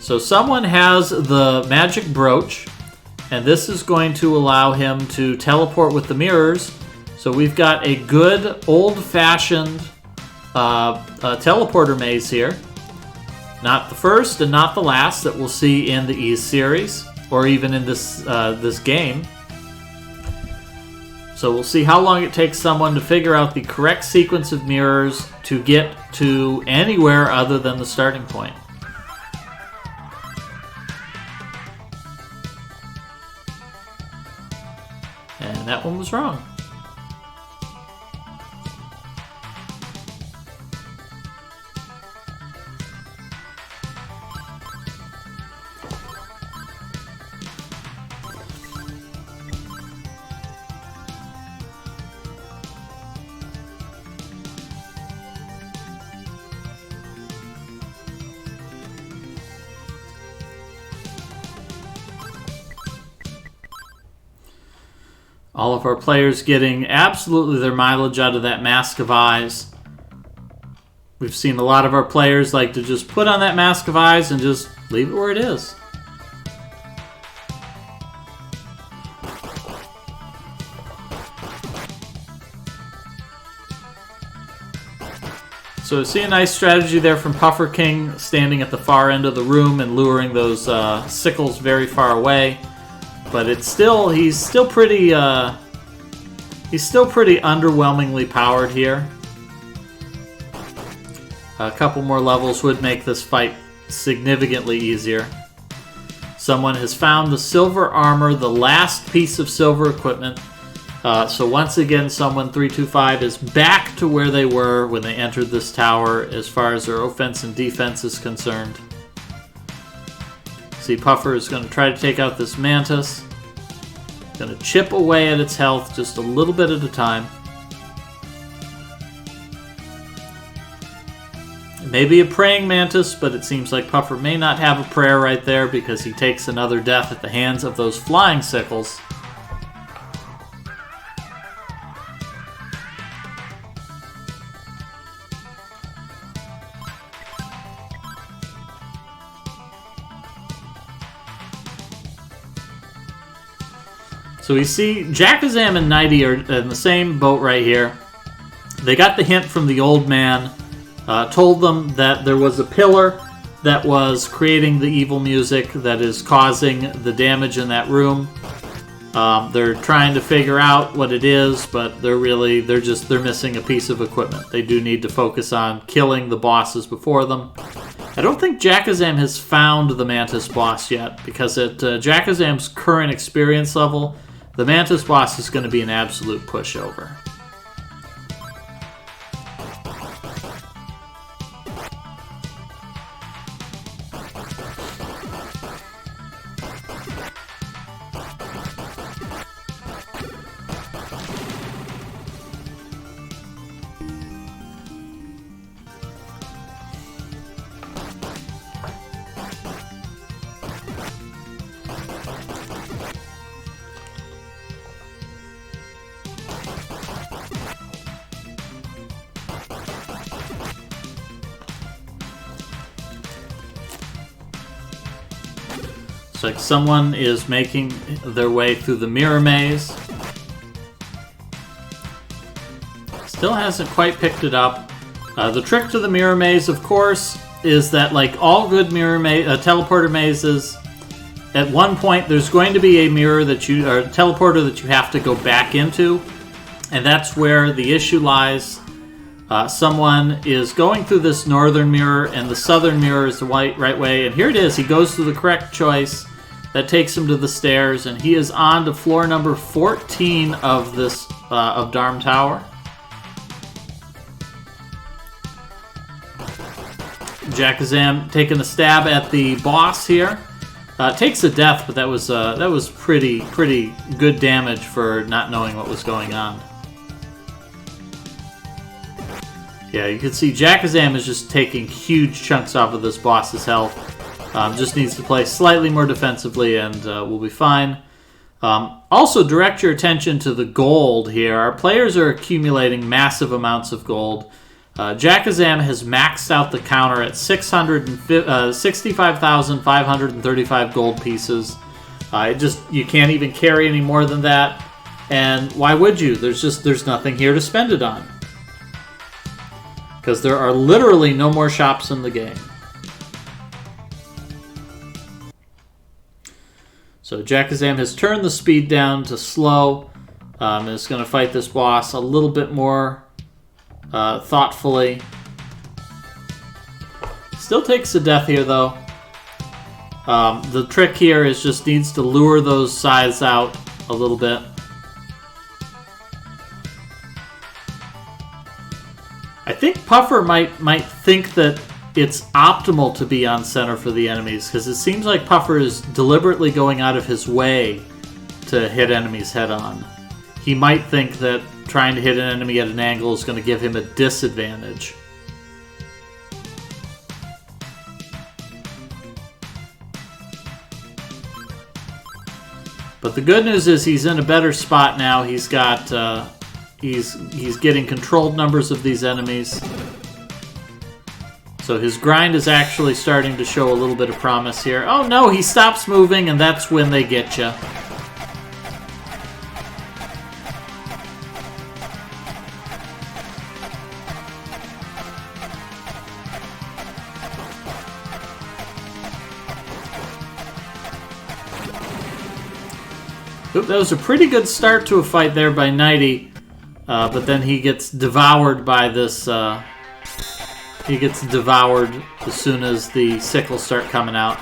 [SPEAKER 1] So someone has the magic brooch, and this is going to allow him to teleport with the mirrors. So we've got a good old-fashioned teleporter maze here. Not the first and not the last that we'll see in the Ease series, or even in this game. So we'll see how long it takes someone to figure out the correct sequence of mirrors to get to anywhere other than the starting point. And that one was wrong. All of our players getting absolutely their mileage out of that Mask of Eyes. We've seen a lot of our players like to just put on that Mask of Eyes and just leave it where it is. So see a nice strategy there from Puffer King, standing at the far end of the room and luring those sickles very far away. But he's still pretty underwhelmingly powered here. A couple more levels would make this fight significantly easier. Someone has found the silver armor, the last piece of silver equipment. So once again, someone 325 is back to where they were when they entered this tower as far as their offense and defense is concerned. See, Puffer is going to try to take out this Mantis. Going to chip away at its health just a little bit at a time. It may be a praying Mantis, but it seems like Puffer may not have a prayer right there because he takes another death at the hands of those flying sickles. So we see Jackazam and Nighty are in the same boat right here. They got the hint from the old man, told them that there was a pillar that was creating the evil music that is causing the damage in that room. They're trying to figure out what it is, but they're missing a piece of equipment. They do need to focus on killing the bosses before them. I don't think Jackazam has found the Mantis boss yet, because at Jackazam's current experience level, the Mantis boss is going to be an absolute pushover. Looks like someone is making their way through the mirror maze. Still hasn't quite picked it up. The trick to the mirror maze, of course, is that like all good teleporter mazes, at one point there's going to be a teleporter that you have to go back into, and that's where the issue lies. Someone is going through this northern mirror, and the southern mirror is the right way, and here it is. He goes through the correct choice. That takes him to the stairs, and he is on to floor number 14 of this of Darm Tower. Jackazam taking a stab at the boss here. Takes a death, but that was pretty good damage for not knowing what was going on. Yeah, you can see Jackazam is just taking huge chunks off of this boss's health. Just needs to play slightly more defensively and we'll be fine. Also, direct your attention to the gold here. Our players are accumulating massive amounts of gold. Jackazam has maxed out the counter at 65,535 gold pieces. You can't even carry any more than that. And why would you? There's nothing here to spend it on. Because there are literally no more shops in the game. So Jackazam has turned the speed down to slow. And is going to fight this boss a little bit more thoughtfully. Still takes a death here, though. The trick here is just needs to lure those scythes out a little bit. I think Puffer might think that it's optimal to be on center for the enemies, because it seems like Puffer is deliberately going out of his way to hit enemies head on. He might think that trying to hit an enemy at an angle is going to give him a disadvantage. But the good news is he's in a better spot now. He's got he's getting controlled numbers of these enemies. So his grind is actually starting to show a little bit of promise here. Oh no, he stops moving, and that's when they get you. Oop, that was a pretty good start to a fight there by Nighty, but then he gets devoured by this. He gets devoured as soon as the sickles start coming out.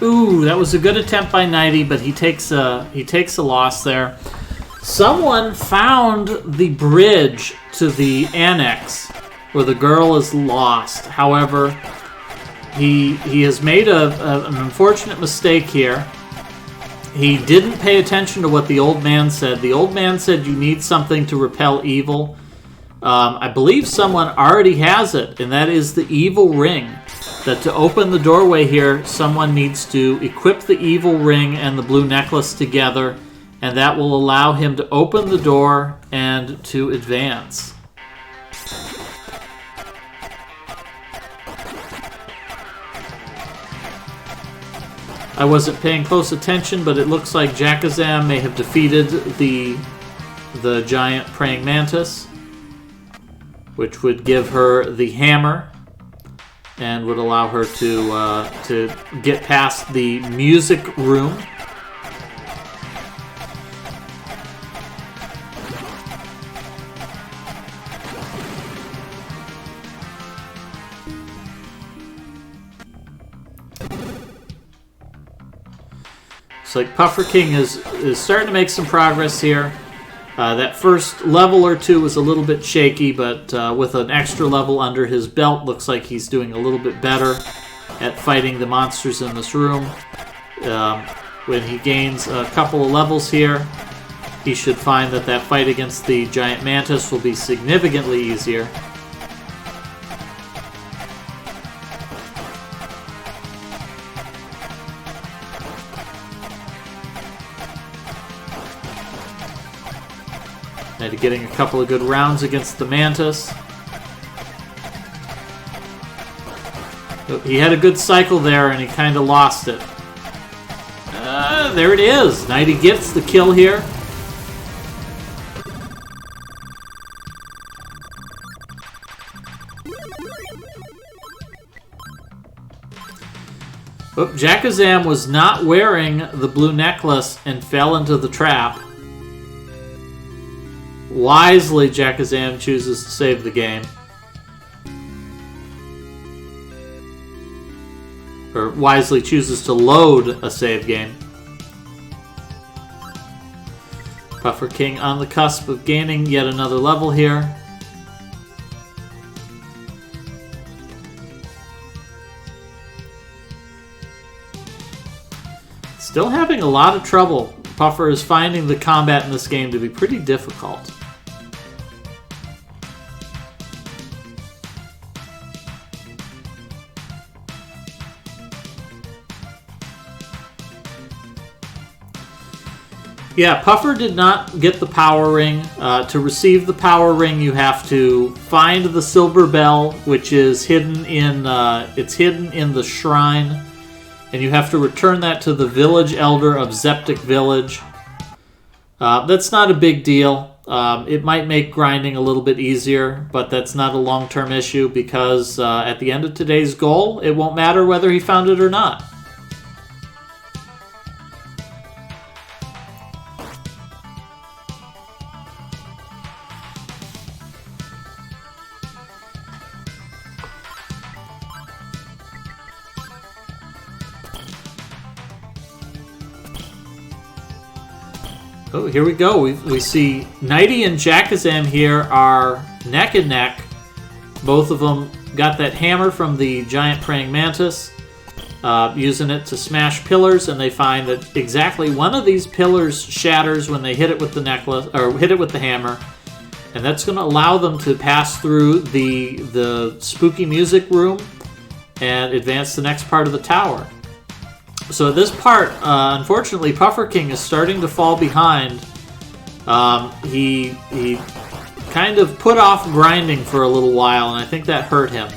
[SPEAKER 1] Ooh, that was a good attempt by Nighty, but he takes a loss there. Someone found the bridge to the annex where the girl is lost. However, he has made an unfortunate mistake here. He didn't pay attention to what the old man said. The old man said you need something to repel evil. I believe someone already has it, and that is the evil ring. That to open the doorway here, someone needs to equip the evil ring and the blue necklace together, and that will allow him to open the door and to advance. I wasn't paying close attention, but it looks like Jackazam may have defeated the giant praying mantis, which would give her the hammer and would allow her to get past the music room. Looks like Puffer King is starting to make some progress here. That first level or two was a little bit shaky, but with an extra level under his belt, looks like he's doing a little bit better at fighting the monsters in this room. When he gains a couple of levels here, he should find that fight against the giant mantis will be significantly easier. And getting a couple of good rounds against the mantis. He had a good cycle there, and he kind of lost it. There it is. Nighty gets the kill here. Jackazam was not wearing the blue necklace and fell into the trap. Wisely, Jackazam chooses to save the game. Or wisely chooses to load a save game. Puffer King on the cusp of gaining yet another level here. Still having a lot of trouble. Puffer is finding the combat in this game to be pretty difficult. Yeah, Puffer did not get the power ring. To receive the power ring, you have to find the silver bell, which is hidden in the shrine, and you have to return that to the village elder of Zeptic Village. That's not a big deal. It might make grinding a little bit easier, but that's not a long-term issue because at the end of today's goal, it won't matter whether he found it or not. Oh, here we go. We see Nighty and Jackazam here are neck and neck. Both of them got that hammer from the giant praying mantis, using it to smash pillars, and they find that exactly one of these pillars shatters when they hit it with the necklace or hit it with the hammer, and that's going to allow them to pass through the spooky music room and advance to the next part of the tower. So this part, unfortunately, Puffer King is starting to fall behind. He kind of put off grinding for a little while, and I think that hurt him.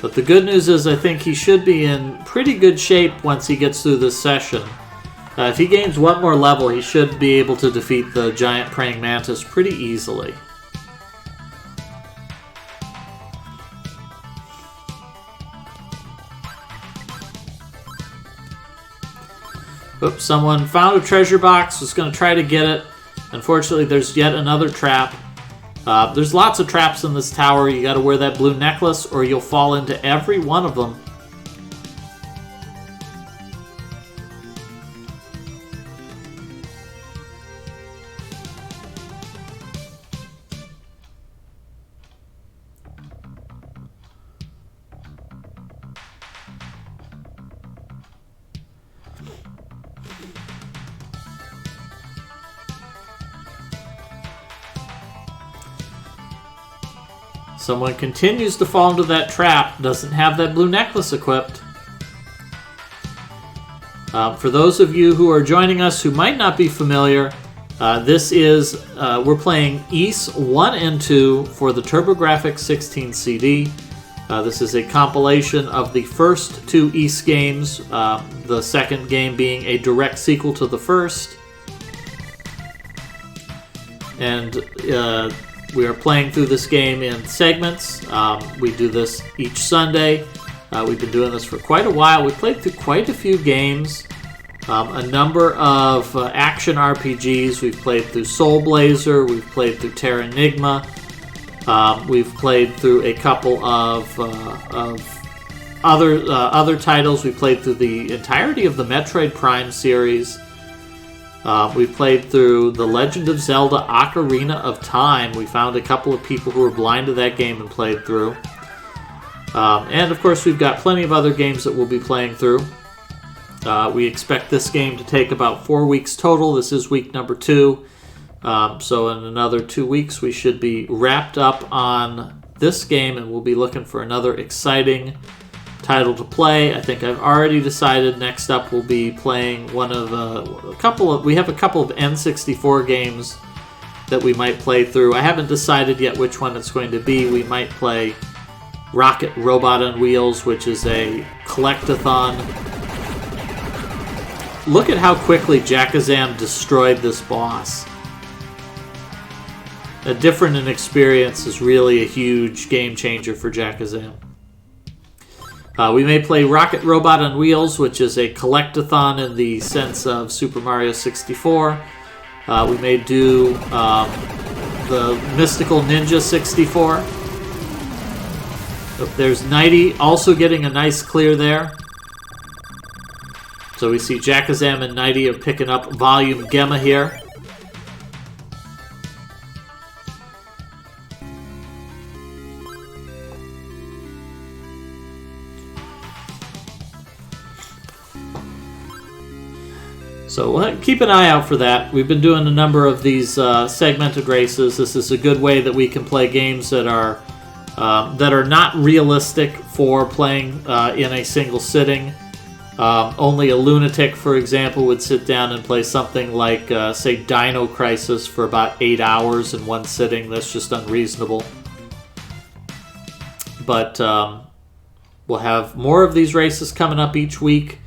[SPEAKER 1] But the good news is I think he should be in pretty good shape once he gets through this session. If he gains one more level, he should be able to defeat the giant praying mantis pretty easily. Oops, someone found a treasure box, was going to try to get it. Unfortunately, there's yet another trap. There's lots of traps in this tower. You got to wear that blue necklace or you'll fall into every one of them. Someone continues to fall into that trap, doesn't have that blue necklace equipped. For those of you who are joining us who might not be familiar, we're playing Ys 1 and 2 for the TurboGrafx 16 CD. This is a compilation of the first two Ys games, the second game being a direct sequel to the first. And we are playing through this game in segments. We do this each Sunday. We've been doing this for quite a while. We played through quite a few games, a number of action RPGs. We've played through Soul Blazer. We've played through Terra Enigma. We've played through a couple of other titles. We played through the entirety of the Metroid Prime series. We played through The Legend of Zelda Ocarina of Time. We found a couple of people who were blind to that game and played through. And of course, we've got plenty of other games that we'll be playing through. We expect this game to take about 4 weeks total. This is week number 2. So in another 2 weeks, we should be wrapped up on this game, and we'll be looking for another exciting title to play. I think I've already decided next up we'll be playing we have a couple of N64 games that we might play through. I haven't decided yet which one it's going to be. We might play Rocket Robot on Wheels, which is a collectathon. Look at how quickly Jackazam destroyed this boss. A different in experience is really a huge game changer for Jackazam. We may play Rocket Robot on Wheels, which is a collectathon in the sense of Super Mario 64. We may do the Mystical Ninja 64. There's Nighty also getting a nice clear there. So we see Jackazam and Nighty are picking up Volume Gemma here. So keep an eye out for that. We've been doing a number of these segmented races. This is a good way that we can play games that are not realistic for playing in a single sitting. Only a lunatic, for example, would sit down and play something like, say, Dino Crisis for about 8 hours in one sitting. That's just unreasonable. But we'll have more of these races coming up each week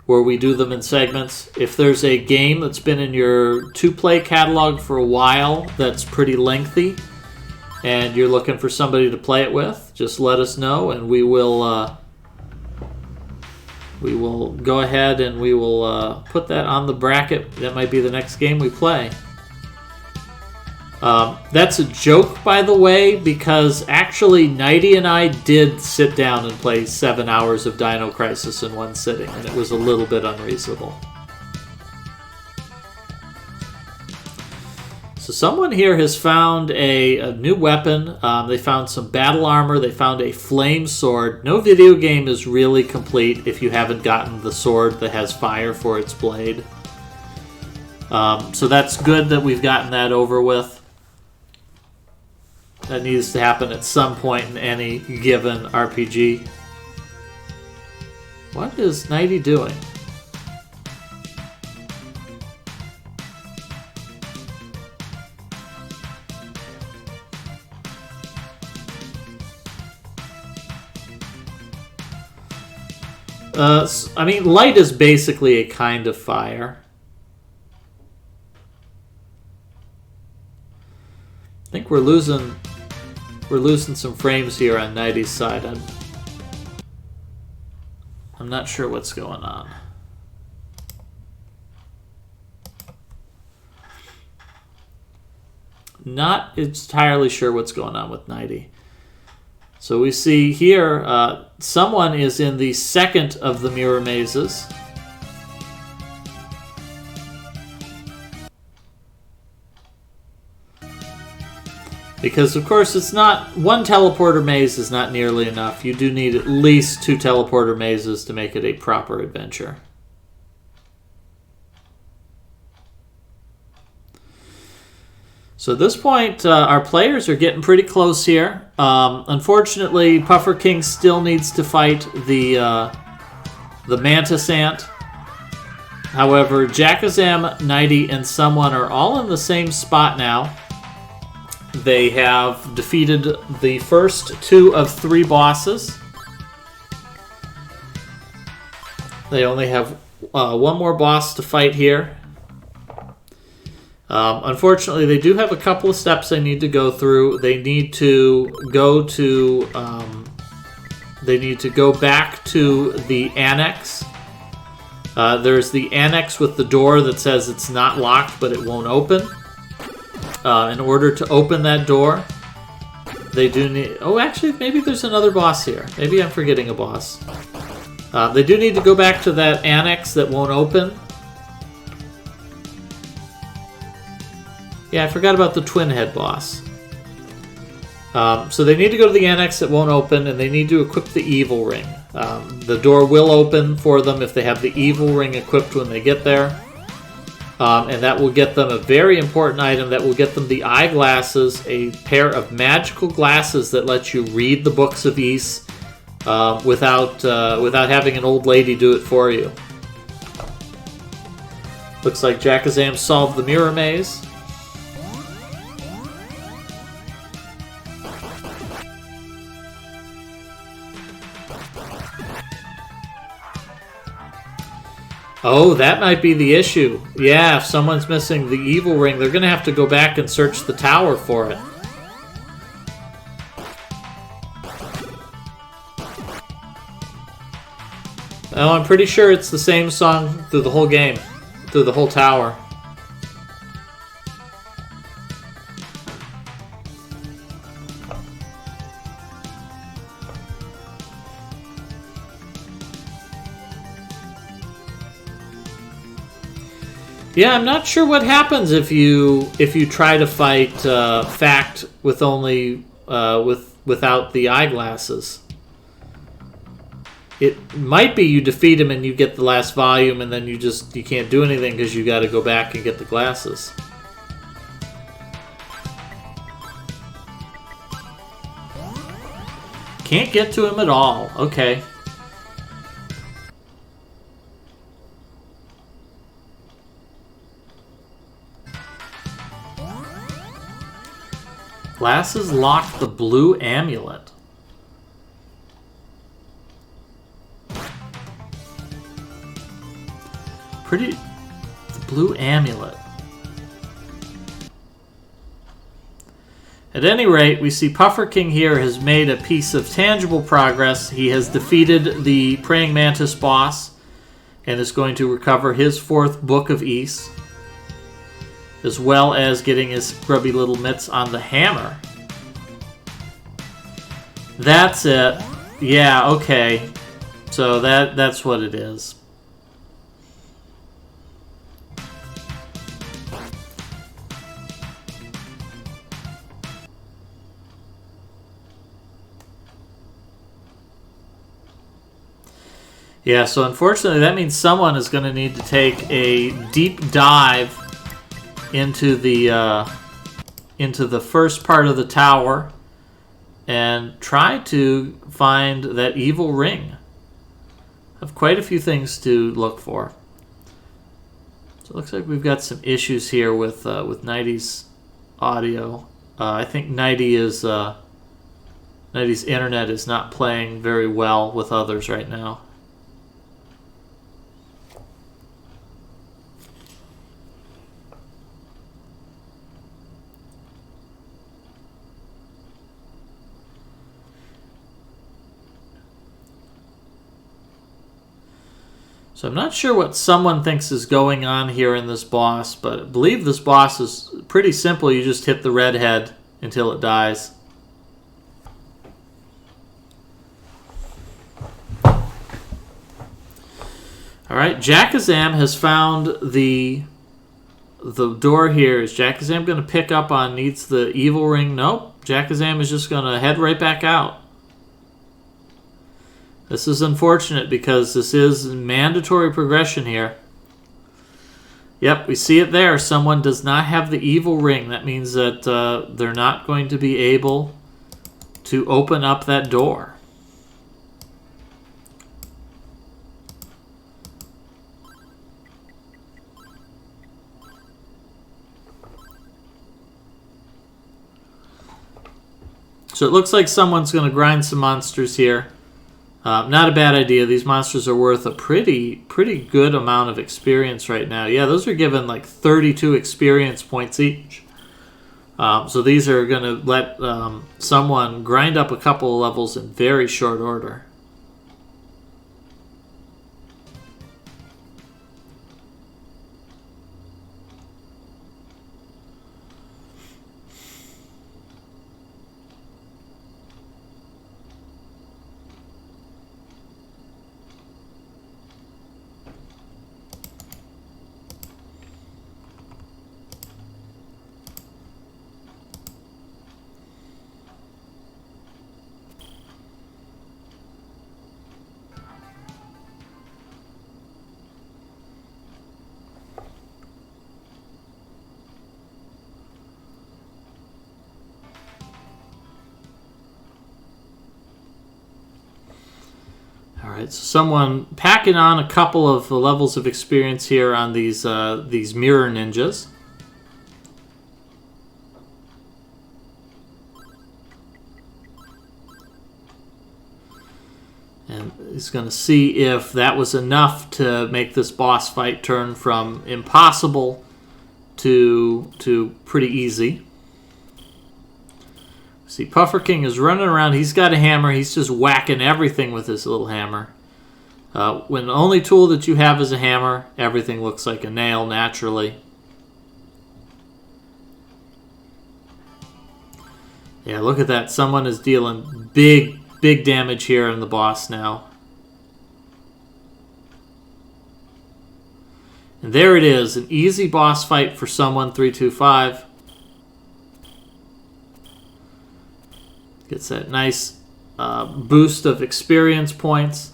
[SPEAKER 1] where we do them in segments. If there's a game that's been in your to-play catalog for a while that's pretty lengthy and you're looking for somebody to play it with, just let us know and we will go ahead and we will put that on the bracket. That might be the next game we play. That's a joke, by the way, because actually Nighty and I did sit down and play 7 hours of Dino Crisis in one sitting, and it was a little bit unreasonable. So someone here has found a new weapon. They found some battle armor. They found a flame sword. No video game is really complete if you haven't gotten the sword that has fire for its blade. So that's good that we've gotten that over with. That needs to happen at some point in any given RPG. What is Nighty doing? I mean, light is basically a kind of fire. I think we're losing some frames here on Nighty's side. I'm not sure what's going on. Not entirely sure what's going on with Nighty. So we see here someone is in the second of the mirror mazes. Because, of course, it's not... One teleporter maze is not nearly enough. You do need at least 2 teleporter mazes to make it a proper adventure. So at this point, our players are getting pretty close here. Unfortunately, Puffer King still needs to fight the Mantis Ant. However, Jackazam, Nighty, and someone are all in the same spot now. They have defeated the first 2 of 3 bosses. They only have one more boss to fight here. Unfortunately, they do have a couple of steps they need to go through. They need to go to... they need to go back to the annex. There's the annex with the door that says it's not locked, but it won't open. In order to open that door, they do need... Oh, actually, maybe there's another boss here. Maybe I'm forgetting a boss. They do need to go back to that annex that won't open. Yeah, I forgot about the twin head boss. So they need to go to the annex that won't open, and they need to equip the evil ring. The door will open for them if they have the evil ring equipped when they get there. And that will get them a very important item that will get them the eyeglasses, a pair of magical glasses that let you read the books of Ys without having an old lady do it for you. Looks like Jackazam solved the mirror maze. Oh, that might be the issue. Yeah, if someone's missing the evil ring, they're going to have to go back and search the tower for it. Oh, I'm pretty sure it's the same song through the whole game, through the whole tower. Yeah, I'm not sure what happens if you try to fight Fact with only without the eyeglasses. It might be you defeat him and you get the last volume, and then you can't do anything because you got to go back and get the glasses. Can't get to him at all. Okay. Glasses lock the blue amulet. The blue amulet. At any rate, we see Puffer King here has made a piece of tangible progress. He has defeated the Praying Mantis boss and is going to recover his 4th Book of Ys, as well as getting his grubby little mitts on the hammer. That's it. Yeah, okay. So that's what it is. Yeah, so unfortunately that means someone is going to need to take a deep dive into the first part of the tower and try to find that evil ring. I have quite a few things to look for. So it looks like we've got some issues here with Nighty's audio. I think Nighty's internet is not playing very well with others right now. So I'm not sure what someone thinks is going on here in this boss, but I believe this boss is pretty simple. You just hit the red head until it dies. Alright, Jackazam has found the door here. Is Jackazam going to pick up on needs the evil ring? Nope. Jackazam is just going to head right back out. This is unfortunate because this is mandatory progression here. Yep, we see it there. Someone does not have the evil ring. That means that they're not going to be able to open up that door. So it looks like someone's going to grind some monsters here. Not a bad idea. These monsters are worth a pretty good amount of experience right now. Yeah, those are given like 32 experience points each. So these are going to let someone grind up a couple of levels in very short order. Alright, so someone packing on a couple of levels of experience here on these mirror ninjas. And he's going to see if that was enough to make this boss fight turn from impossible to pretty easy. See, Puffer King is running around. He's got a hammer. He's just whacking everything with his little hammer. When the only tool that you have is a hammer, everything looks like a nail naturally. Yeah, look at that. Someone is dealing big damage here on the boss now. And there it is. An easy boss fight for someone 325. Gets that nice boost of experience points.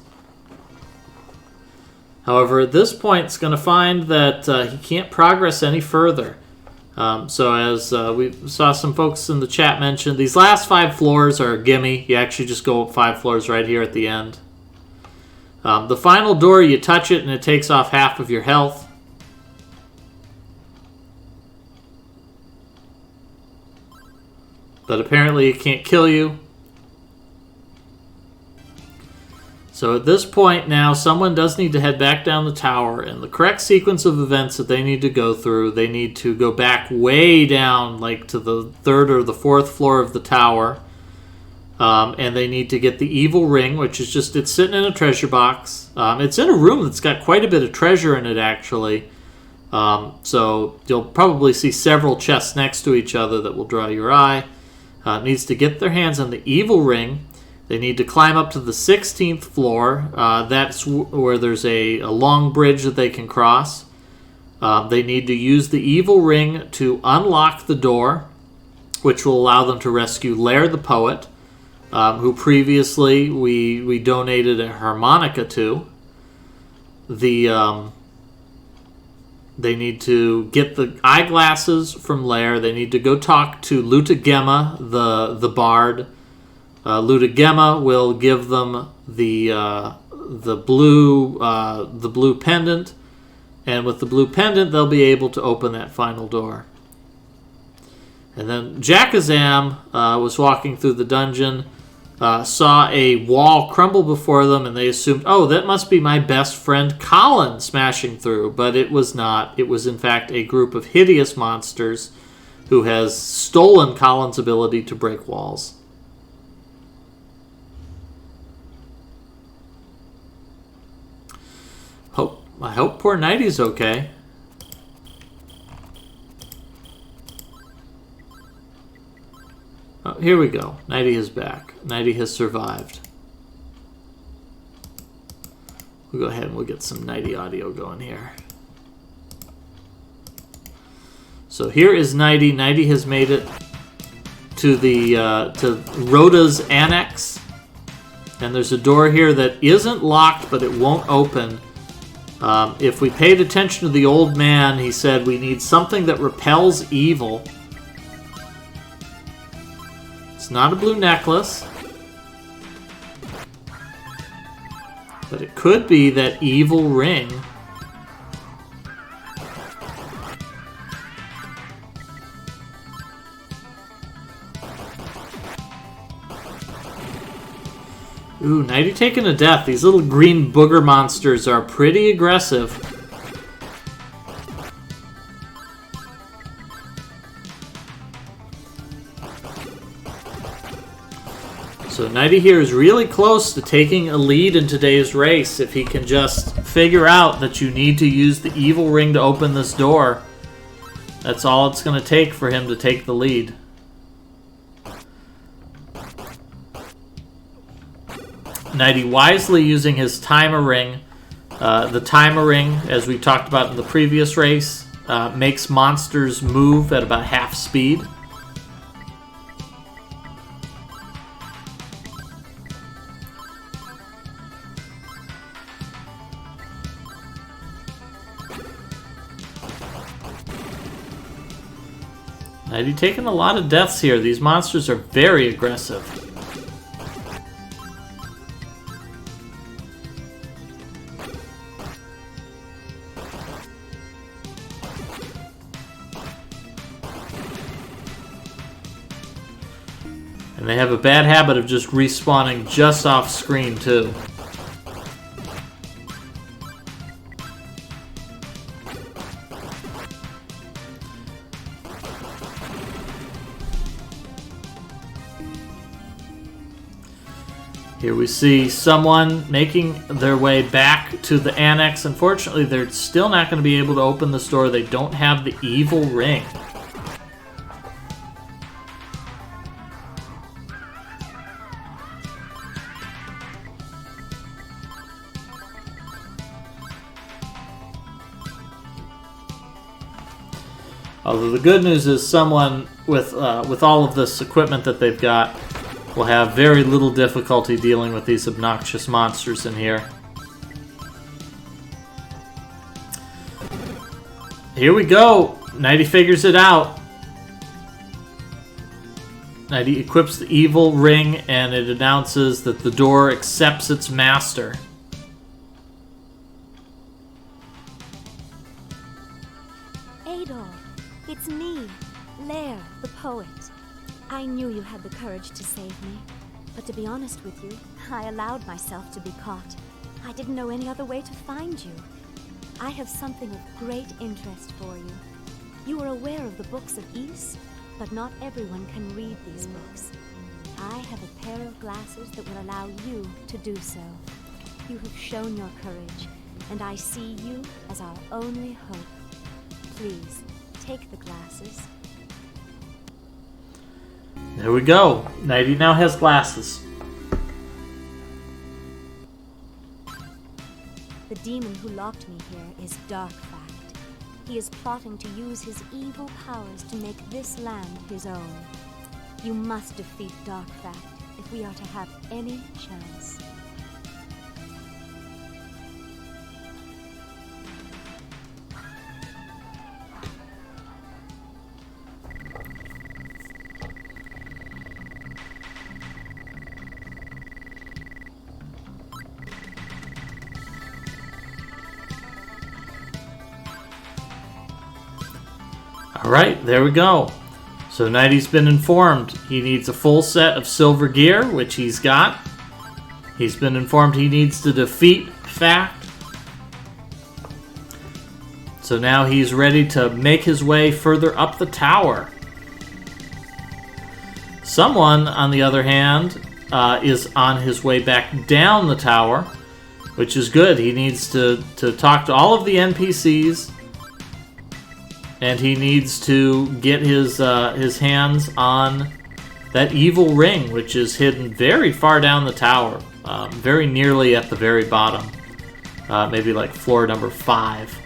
[SPEAKER 1] However, at this point, it's going to find that he can't progress any further. So as we saw some folks in the chat mention, these last 5 floors are a gimme. You actually just go up 5 floors right here at the end. The final door, you touch it and it takes off half of your health. But apparently it can't kill you. So at this point now, someone does need to head back down the tower, and the correct sequence of events that they need to go through, they need to go back way down, like to the 3rd or the 4th floor of the tower, and they need to get the evil ring, which is just, it's sitting in a treasure box. It's in a room that's got quite a bit of treasure in it, actually. So you'll probably see several chests next to each other that will draw your eye. Needs to get their hands on the evil ring. They need to climb up to the 16th floor. That's where there's a long bridge that they can cross. They need to use the evil ring to unlock the door, which will allow them to rescue Lair the Poet, who previously we donated a harmonica to. They need to get the eyeglasses from Lair. They need to go talk to Lutagema, the bard. Lutagema will give them the blue pendant, and with the blue pendant, they'll be able to open that final door. And then Jackazam was walking through the dungeon, saw a wall crumble before them, and they assumed, oh, that must be my best friend Colin smashing through. But it was not. It was, in fact, a group of hideous monsters who has stolen Colin's ability to break walls. I hope poor Nighty's okay. Oh, here we go. Nighty is back. Nighty has survived. We'll go ahead and we'll get some Nighty audio going here. So here is Nighty. Nighty has made it to the to Rhoda's annex, and there's a door here that isn't locked, but it won't open. If we paid attention to the old man, he said we need something that repels evil. It's not a blue necklace, but it could be that evil ring. Ooh, Nighty taking a death. These little green booger monsters are pretty aggressive. So Nighty here is really close to taking a lead in today's race if he can just figure out that you need to use the evil ring to open this door. That's all it's going to take for him to take the lead. Nighty wisely using his timer ring. The timer ring, as we talked about in the previous race, makes monsters move at about half speed. Nighty taking a lot of deaths here. These monsters are very aggressive. And they have a bad habit of just respawning just off screen, too. Here we see someone making their way back to the annex. Unfortunately, they're still not going to be able to open this door. They don't have the evil ring. Although the good news is someone with all of this equipment that they've got will have very little difficulty dealing with these obnoxious monsters in here. here we go. Nighty figures it out. Nighty equips the evil ring, and it announces that the door accepts its master.
[SPEAKER 4] Adolf, it's me, Lair, the poet. I knew you had the courage to save me, but to be honest with you, I allowed myself to be caught. I didn't know any other way to find you. I have something of great interest for you. You are aware of the books of Ys, but not everyone can read these books. I have a pair of glasses that will allow you to do so. You have shown your courage, and I see you as our only hope. Please, take the glasses.
[SPEAKER 1] There we go. Nighty now has glasses.
[SPEAKER 4] The demon who locked me here is Darkfact. He is plotting to use his evil powers to make this land his own. You must defeat Darkfact if we are to have any chance.
[SPEAKER 1] Alright, there we go. So Nighty's been informed he needs a full set of silver gear, which he's got. He's been informed he needs to defeat Fact. So now he's ready to make his way further up the tower. Someone, on the other hand, is on his way back down the tower, which is good. He needs to talk to all of the NPCs. And he needs to get his hands on that evil ring, which is hidden very far down the tower, very nearly at the very bottom, maybe like floor number 5.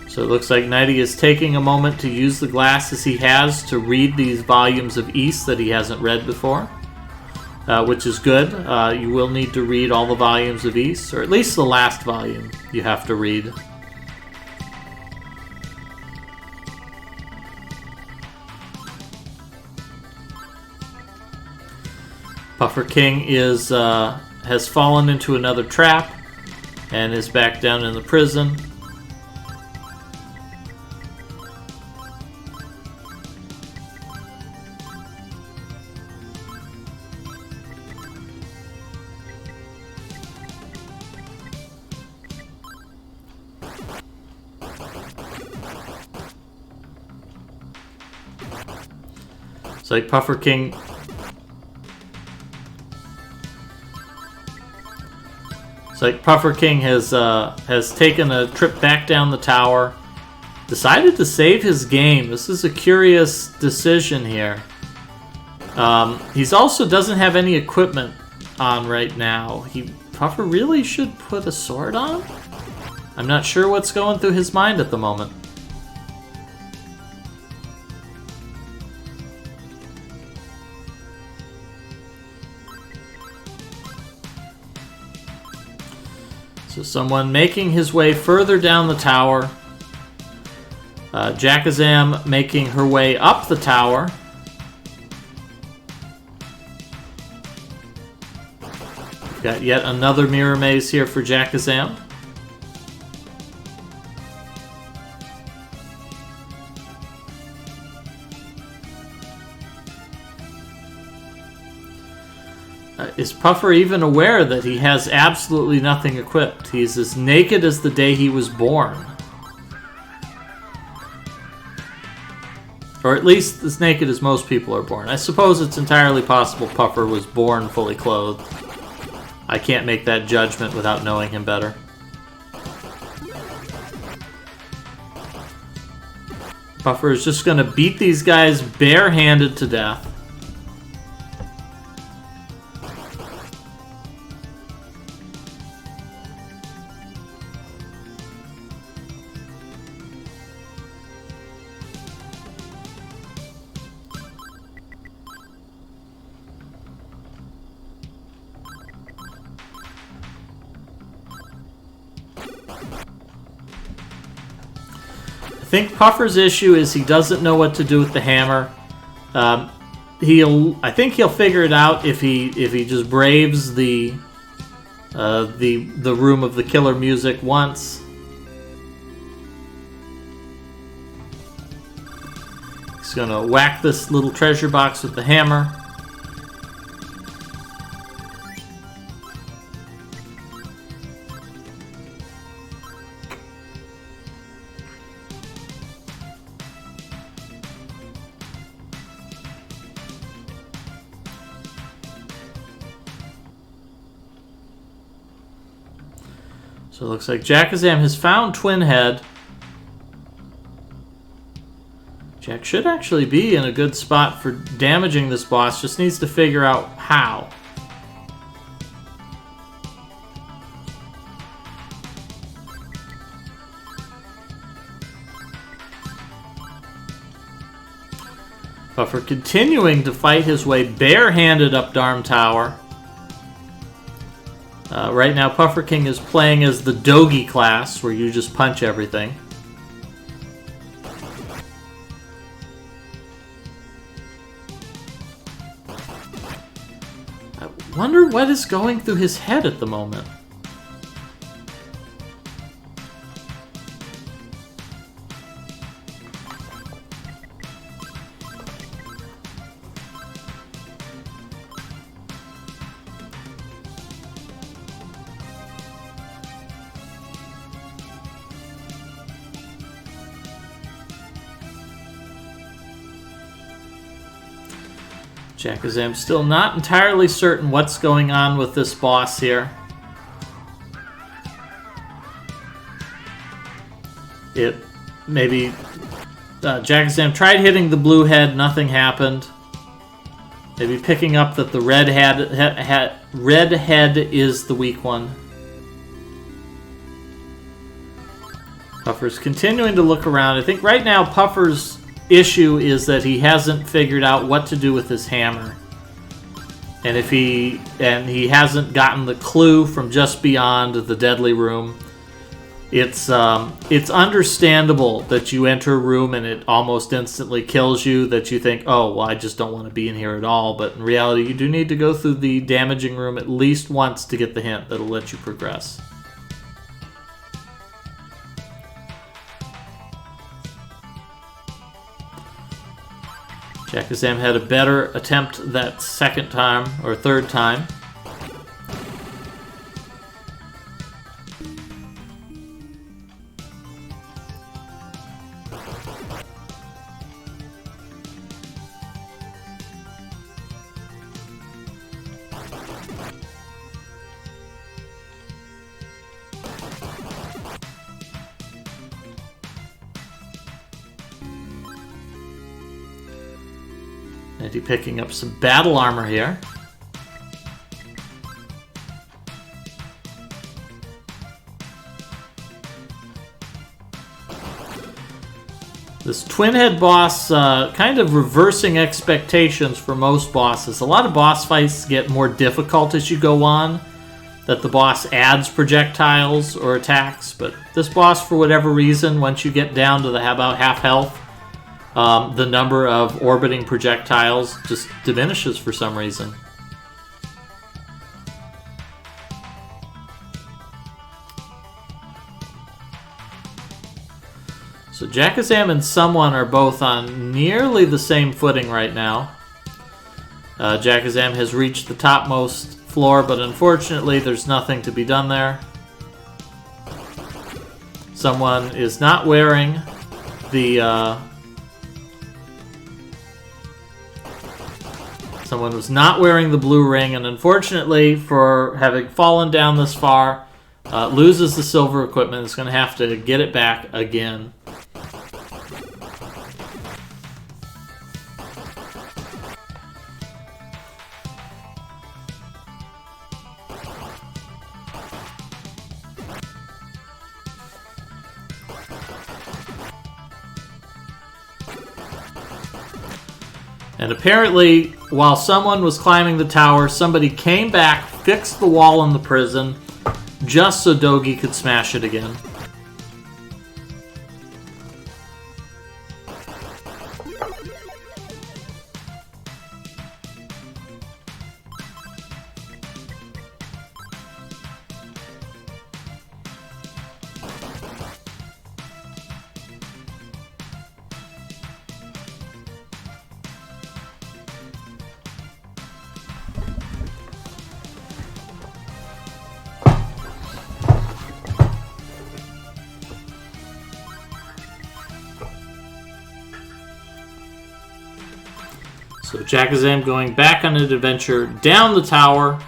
[SPEAKER 1] So it looks like Nighty is taking a moment to use the glasses he has to read these volumes of Ys that he hasn't read before, which is good. You will need to read all the volumes of Ys, or at least the last volume you have to read. Puffer King has fallen into another trap and is back down in the prison. It's like Puffer King has taken a trip back down the tower, decided to save his game. This is a curious decision here. He's also doesn't have any equipment on right now. Puffer really should put a sword on? I'm not sure what's going through his mind at the moment. So someone making his way further down the tower. Jackazam making her way up the tower. Got yet another mirror maze here for Jackazam. Is Puffer even aware that he has absolutely nothing equipped? He's as naked as the day he was born. Or at least as naked as most people are born. I suppose it's entirely possible Puffer was born fully clothed. I can't make that judgment without knowing him better. Puffer is just going to beat these guys barehanded to death. think Puffer's issue is he doesn't know what to do with the hammer. I think he'll figure it out if he just braves the room of the killer music once. He's gonna whack this little treasure box with the hammer. So it looks like Jackazam has found Twin Head. Jack should actually be in a good spot for damaging this boss, just needs to figure out how. Puffer continuing to fight his way barehanded up Darm Tower. Right now, Puffer King is playing as the Dogi class, where you just punch everything. I wonder what is going through his head at the moment. Jackazam's still not entirely certain what's going on with this boss here. Jackazam tried hitting the blue head, nothing happened. Maybe picking up that the red head is the weak one. Puffer's continuing to look around. I think right now Puffer's issue is that he hasn't figured out what to do with his hammer, and he hasn't gotten the clue from just beyond the deadly room. It's understandable that you enter a room and it almost instantly kills you, that you think, oh well, I just don't want to be in here at all, but in reality you do need to go through the damaging room at least once to get the hint that'll let you progress. Jackazam had a better attempt that second time, or third time. Eddie picking up some battle armor here. This Twin Head boss kind of reversing expectations for most bosses. A lot of boss fights get more difficult as you go on, that the boss adds projectiles or attacks, but this boss, for whatever reason, once you get down to about half health, the number of orbiting projectiles just diminishes for some reason. So Jackazam and someone are both on nearly the same footing right now. Jackazam has reached the topmost floor, but unfortunately there's nothing to be done there. Someone is not wearing the... Someone was not wearing the blue ring, and unfortunately, for having fallen down this far, loses the silver equipment. Is going to have to get it back again. And apparently, while someone was climbing the tower, somebody came back, fixed the wall in the prison, just so Dogi could smash it again. So Jakazam going back on an adventure down the tower.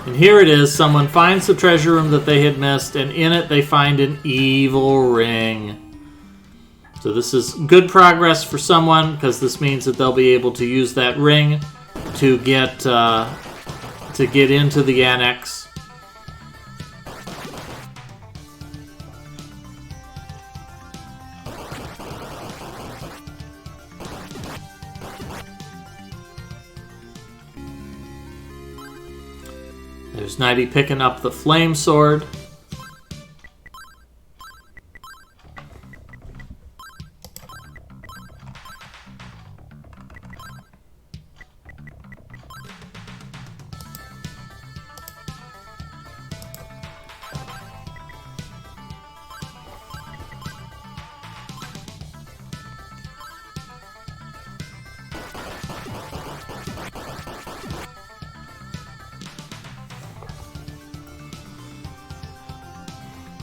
[SPEAKER 1] And here it is. Someone finds the treasure room that they had missed, and in it they find an evil ring. So this is good progress for someone, because this means that they'll be able to use that ring to get into the annex. There's Nighty picking up the flame sword.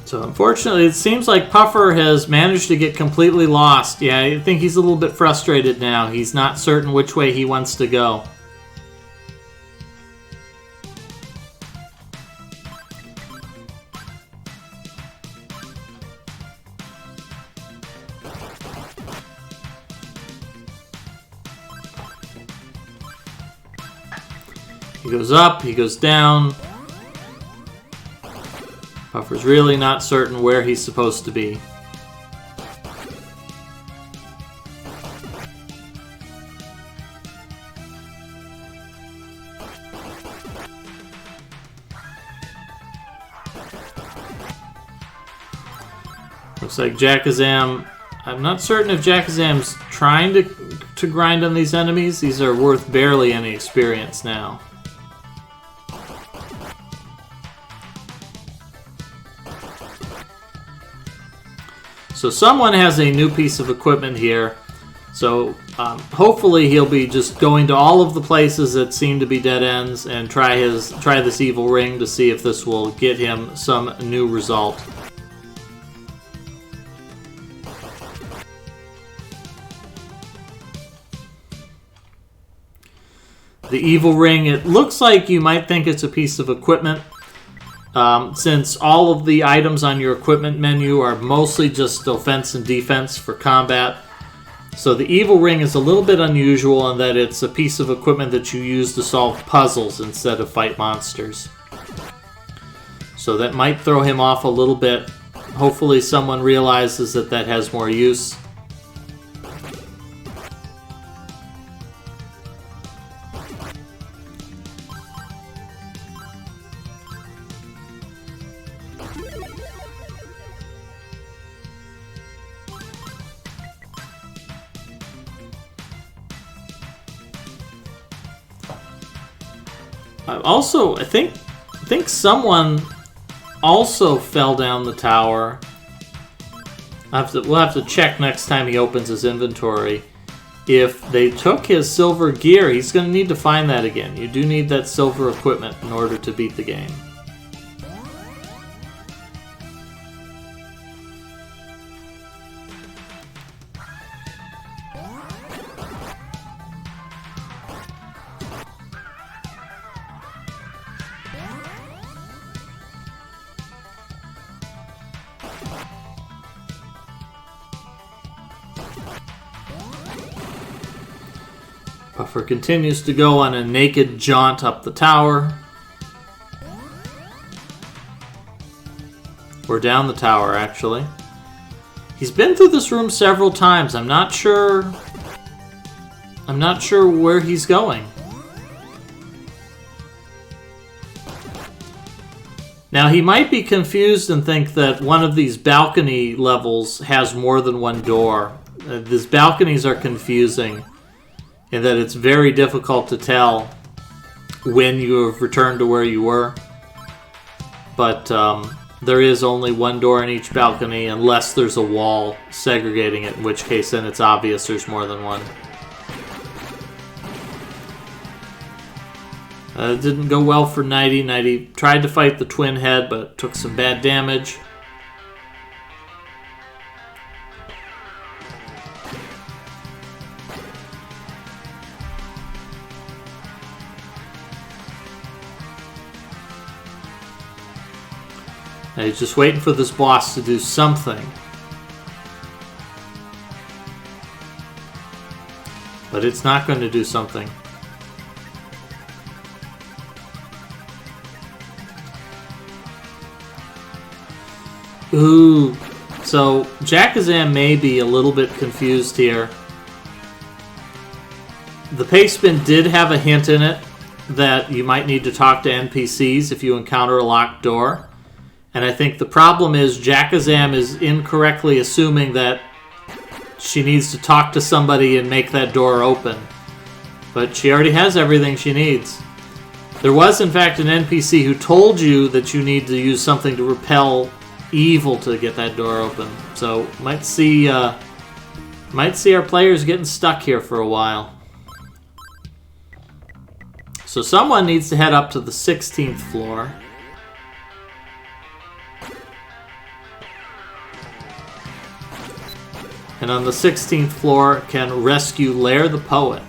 [SPEAKER 1] So unfortunately, it seems like Puffer has managed to get completely lost. Yeah, I think he's a little bit frustrated now. He's not certain which way he wants to go. He goes up, he goes down. Puffer's really not certain where he's supposed to be. Looks like Jakazam... I'm not certain if Jakazam's trying to grind on these enemies. These are worth barely any experience now. So someone has a new piece of equipment here. So hopefully he'll be just going to all of the places that seem to be dead ends and try this evil ring to see if this will get him some new result. The evil ring, it looks like you might think it's a piece of equipment. Since all of the items on your equipment menu are mostly just offense and defense for combat. So the evil ring is a little bit unusual in that it's a piece of equipment that you use to solve puzzles instead of fight monsters. So that might throw him off a little bit. Hopefully someone realizes that that has more use. Also, I think someone also fell down the tower. We'll have to check next time he opens his inventory. If they took his silver gear, he's going to need to find that again. You do need that silver equipment in order to beat the game. Puffer continues to go on a naked jaunt up the tower. Or down the tower, actually. He's been through this room several times. I'm not sure where he's going. Now, he might be confused and think that one of these balcony levels has more than one door. These balconies are confusing, in that it's very difficult to tell when you have returned to where you were. But there is only one door in each balcony, unless there's a wall segregating it, in which case then it's obvious there's more than one. It didn't go well for Nighty. Nighty tried to fight the twin head, but took some bad damage. Now he's just waiting for this boss to do something. But it's not going to do something. Ooh. So Jakazam may be a little bit confused here. The paste bin did have a hint in it that you might need to talk to NPCs if you encounter a locked door. And I think the problem is Jakazam is incorrectly assuming that she needs to talk to somebody and make that door open. But she already has everything she needs. There was, in fact, an NPC who told you that you need to use something to repel evil to get that door open. So might see our players getting stuck here for a while. So someone needs to head up to the 16th floor. And on the 16th floor can rescue Lair the Poet.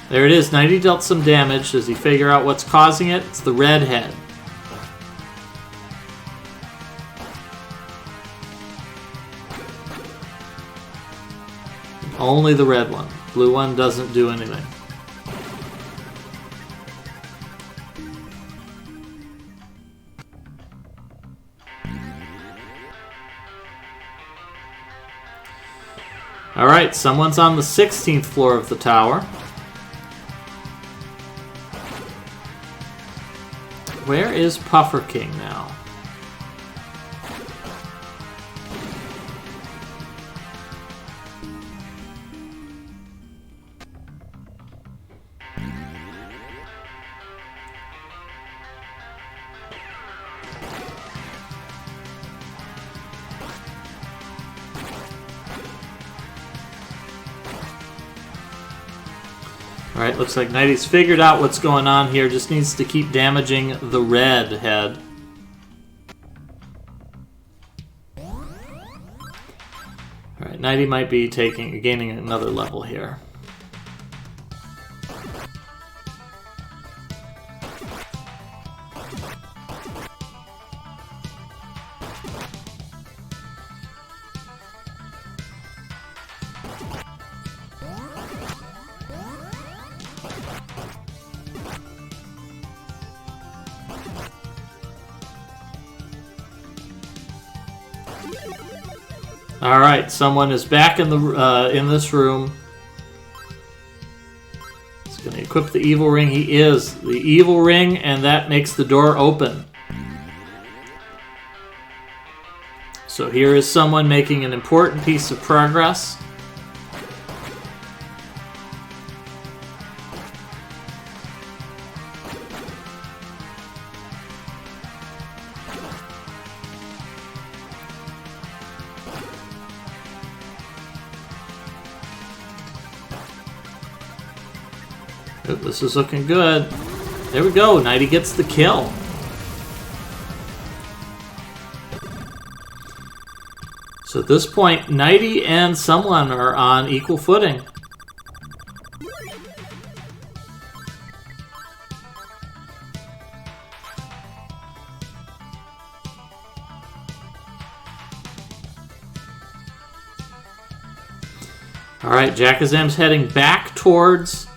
[SPEAKER 1] There it is. Nighty dealt some damage. Does he figure out what's causing it? It's the red head. Only the red one. Blue one doesn't do anything. Alright, someone's on the 16th floor of the tower. Where is Puffer King now? Alright, looks like Nighty's figured out what's going on here. Just needs to keep damaging the red head. Alright, Nighty might be gaining another level here. All right, someone is back in this room. He's going to equip the evil ring. He is the evil ring, and that makes the door open. So here is someone making an important piece of progress. Oh, this is looking good. There we go. Nighty gets the kill. So at this point, Nighty and someone are on equal footing. All right, Jakazam's heading back towards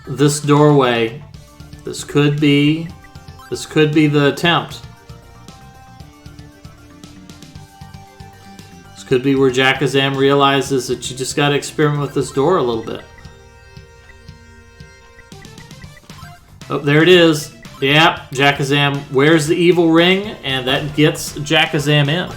[SPEAKER 1] this doorway. This could be the attempt. This could be where Jakazam realizes that you just got to experiment with this door a little bit. Oh, there it is. Yeah, Jakazam wears the evil ring, and that gets Jakazam in.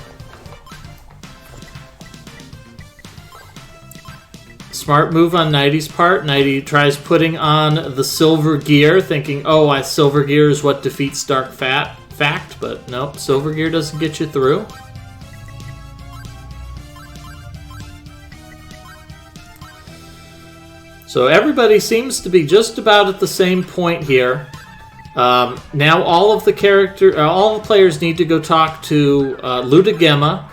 [SPEAKER 1] Smart move on Nighty's part. Nighty tries putting on the silver gear, thinking, oh, silver gear is what defeats Dark Fact, but nope, silver gear doesn't get you through. So everybody seems to be just about at the same point here. Now all the players need to go talk to Ludagema.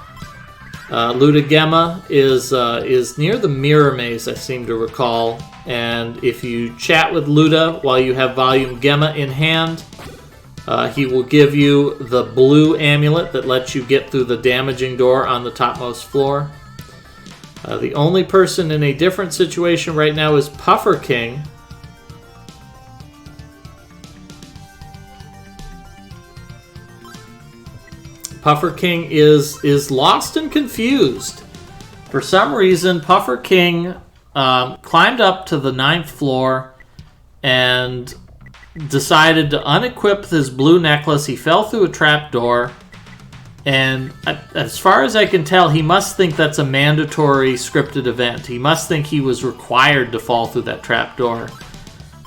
[SPEAKER 1] Luda is near the mirror maze, I seem to recall. And if you chat with Luda while you have volume Gemma in hand, he will give you the blue amulet that lets you get through the damaging door on the topmost floor. The only person in a different situation right now is Puffer King. Puffer King is lost and confused. For some reason, Puffer King climbed up to the 9th floor and decided to unequip his blue necklace. He fell through a trap door, and as far as I can tell, he must think that's a mandatory scripted event. He must think he was required to fall through that trap door.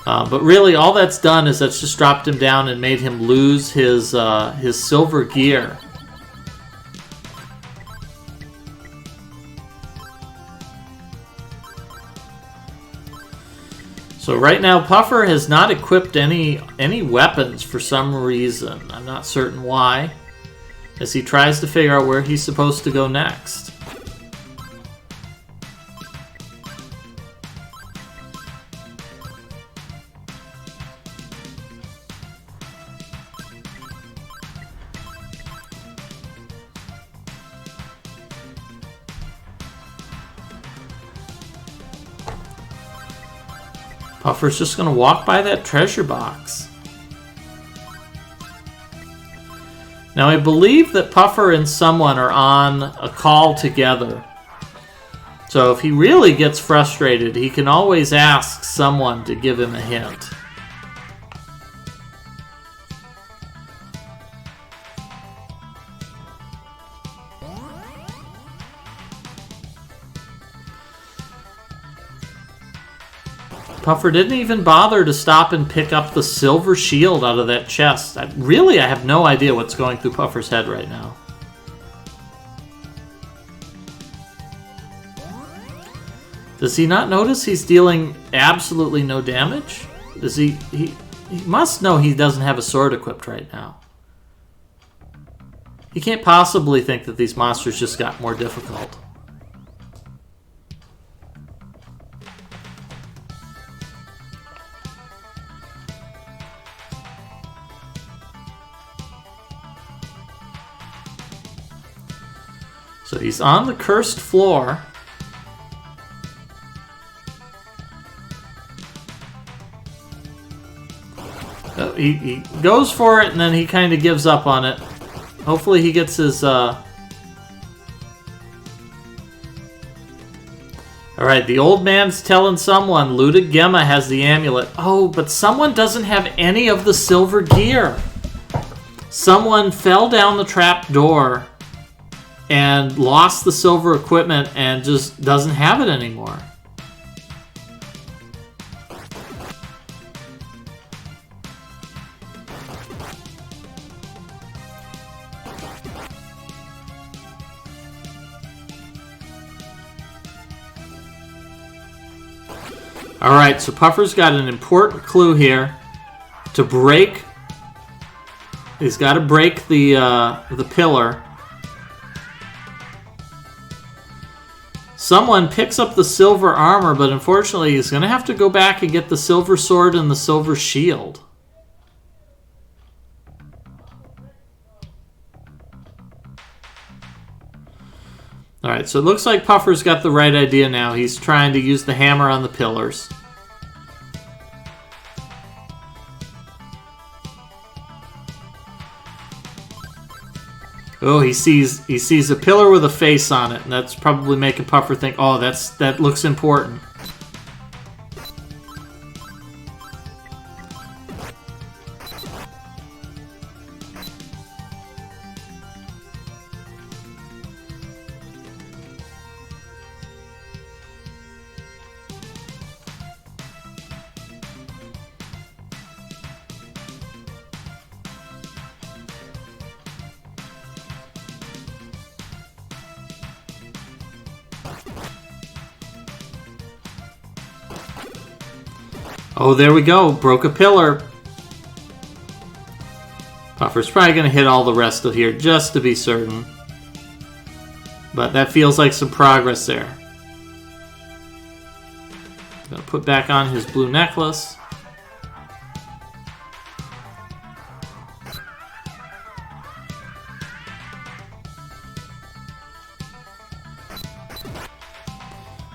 [SPEAKER 1] But really, all that's done is that's just dropped him down and made him lose his silver gear. So right now, Puffer has not equipped any weapons for some reason. I'm not certain why, as he tries to figure out where he's supposed to go next. Puffer's just going to walk by that treasure box. Now, I believe that Puffer and someone are on a call together. So if he really gets frustrated, he can always ask someone to give him a hint. Puffer didn't even bother to stop and pick up the silver shield out of that chest. I have no idea what's going through Puffer's head right now. Does he not notice he's dealing absolutely no damage? Does he must know he doesn't have a sword equipped right now. He can't possibly think that these monsters just got more difficult. So he's on the cursed floor. So he goes for it, and then he kind of gives up on it. Hopefully he gets his... Alright, the old man's telling someone Luda Gemma has the amulet. Oh, but someone doesn't have any of the silver gear. Someone fell down the trap door and lost the silver equipment and just doesn't have it anymore. Alright, so Puffer's got an important clue here. To break... He's got to break the pillar. Someone picks up the silver armor, but unfortunately he's going to have to go back and get the silver sword and the silver shield. Alright, so it looks like Puffer's got the right idea now. He's trying to use the hammer on the pillars. Oh, he sees a pillar with a face on it, and that's probably making Puffer think, oh, that looks important. Oh, there we go. Broke a pillar. Puffer's probably going to hit all the rest of here just to be certain. But that feels like some progress there. Gonna put back on his blue necklace.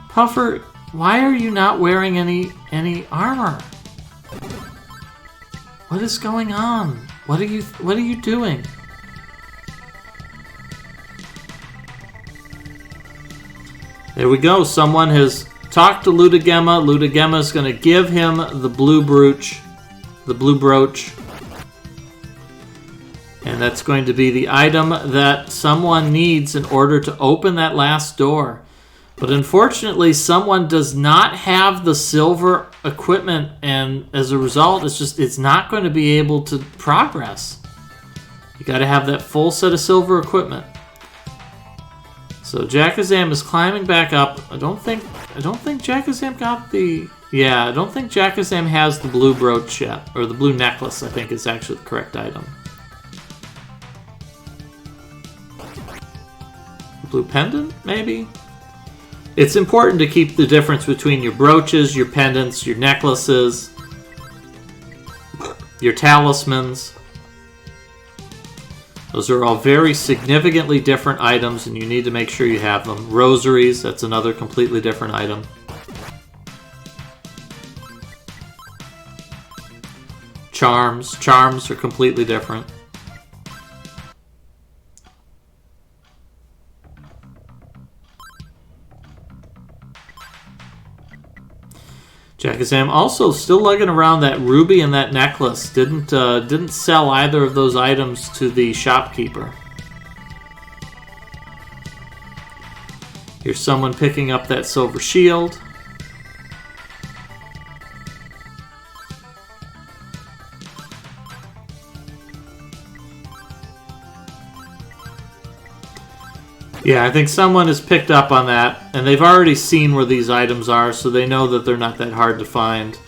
[SPEAKER 1] Puffer, why are you not wearing any armor? What is going on? What are you doing? There we go. Someone has talked to Ludagemma. Ludagemma is going to give him the blue brooch. And that's going to be the item that someone needs in order to open that last door. But unfortunately, someone does not have the silver equipment, and as a result, it's not going to be able to progress. You got to have that full set of silver equipment. So Jakazam is climbing back up. I don't think Jakazam got the... Yeah, I don't think Jakazam has the blue brooch yet, or the blue necklace, I think is actually the correct item. Blue pendant, maybe? It's important to keep the difference between your brooches, your pendants, your necklaces, your talismans. Those are all very significantly different items, and you need to make sure you have them. Rosaries, that's another completely different item. Charms are completely different. Jakazam also still lugging around that ruby and that necklace. Didn't sell either of those items to the shopkeeper. Here's someone picking up that silver shield. Yeah, I think someone has picked up on that, and they've already seen where these items are, so they know that they're not that hard to find.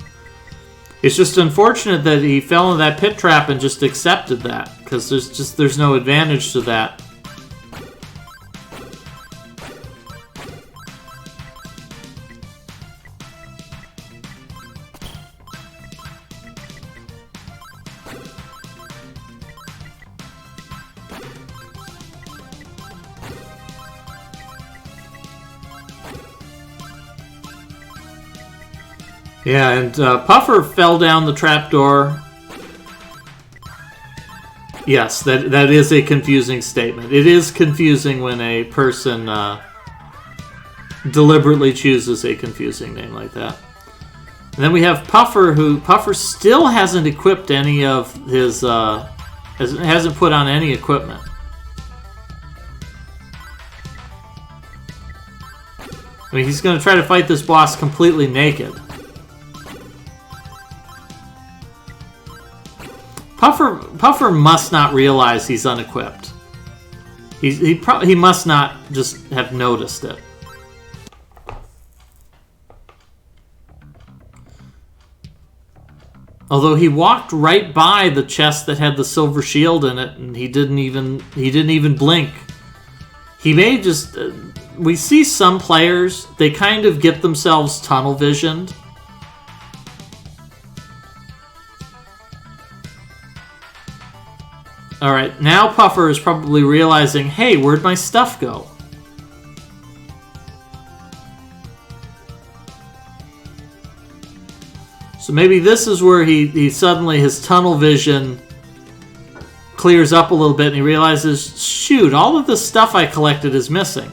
[SPEAKER 1] It's just unfortunate that he fell in that pit trap and just accepted that, because there's no advantage to that. Yeah, and Puffer fell down the trapdoor. Yes, that is a confusing statement. It is confusing when a person deliberately chooses a confusing name like that. And then we have Puffer, who Puffer still hasn't equipped any of his... hasn't put on any equipment. I mean, he's going to try to fight this boss completely naked. Puffer must not realize he's unequipped. He must not just have noticed it. Although he walked right by the chest that had the silver shield in it, and he didn't even blink. He may just... we see some players, they kind of get themselves tunnel visioned. Alright, now Puffer is probably realizing, hey, where'd my stuff go? So maybe this is where he suddenly, his tunnel vision clears up a little bit and he realizes, shoot, all of the stuff I collected is missing.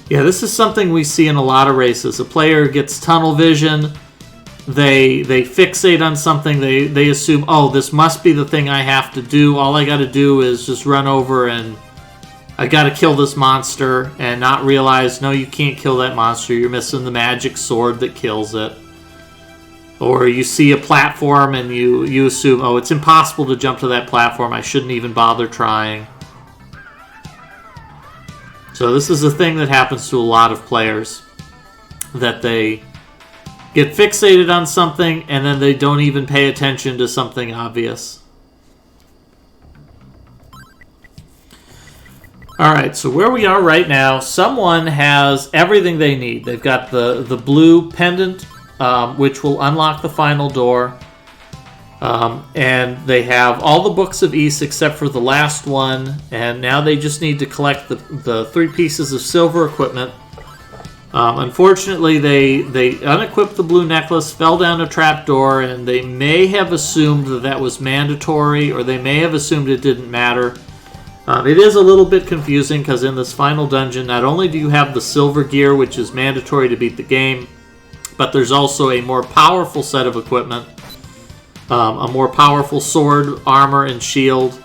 [SPEAKER 1] Yeah, this is something we see in a lot of races. A player gets tunnel vision, they fixate on something, they assume, oh, this must be the thing I have to do. All I got to do is just run over and I got to kill this monster, and not realize, no, you can't kill that monster. You're missing the magic sword that kills it. Or you see a platform and you assume, oh, it's impossible to jump to that platform. I shouldn't even bother trying. So this is a thing that happens to a lot of players, that they get fixated on something, and then they don't even pay attention to something obvious. Alright, so where we are right now, someone has everything they need. They've got the blue pendant, which will unlock the final door. And they have all the books of Ys except for the last one. And now they just need to collect the 3 pieces of silver equipment. Unfortunately, they unequipped the blue necklace, fell down a trapdoor, and they may have assumed that was mandatory, or they may have assumed it didn't matter. It is a little bit confusing because in this final dungeon, not only do you have the silver gear, which is mandatory to beat the game, but there's also a more powerful set of equipment, a more powerful sword, armor, and shield.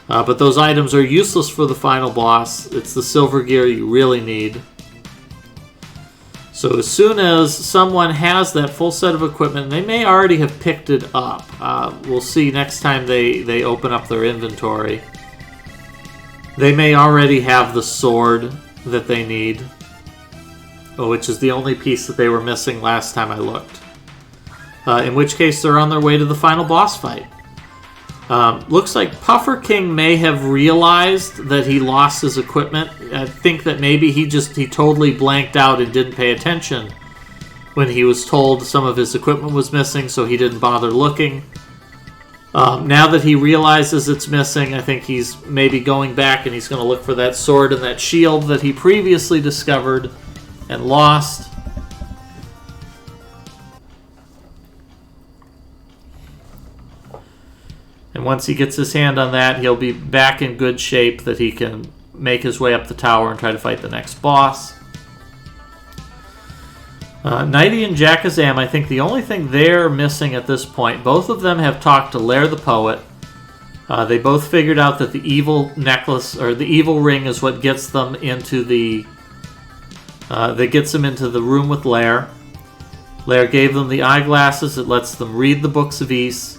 [SPEAKER 1] But those items are useless for the final boss. It's the silver gear you really need. So as soon as someone has that full set of equipment, they may already have picked it up. We'll see next time they open up their inventory. They may already have the sword that they need, which is the only piece that they were missing last time I looked. In which case, they're on their way to the final boss fight. Looks like Puffer King may have realized that he lost his equipment. I think that maybe he totally blanked out and didn't pay attention when he was told some of his equipment was missing, so he didn't bother looking. Now that he realizes it's missing, I think he's maybe going back and he's going to look for that sword and that shield that he previously discovered and lost. And once he gets his hand on that, he'll be back in good shape that he can make his way up the tower and try to fight the next boss. Nighty and Jackazam, I think the only thing they're missing at this point, both of them have talked to Lair the Poet. They both figured out that the evil necklace, or the evil ring, is what gets them into that gets them into the room with Lair. Lair gave them the eyeglasses that lets them read the books of Ys.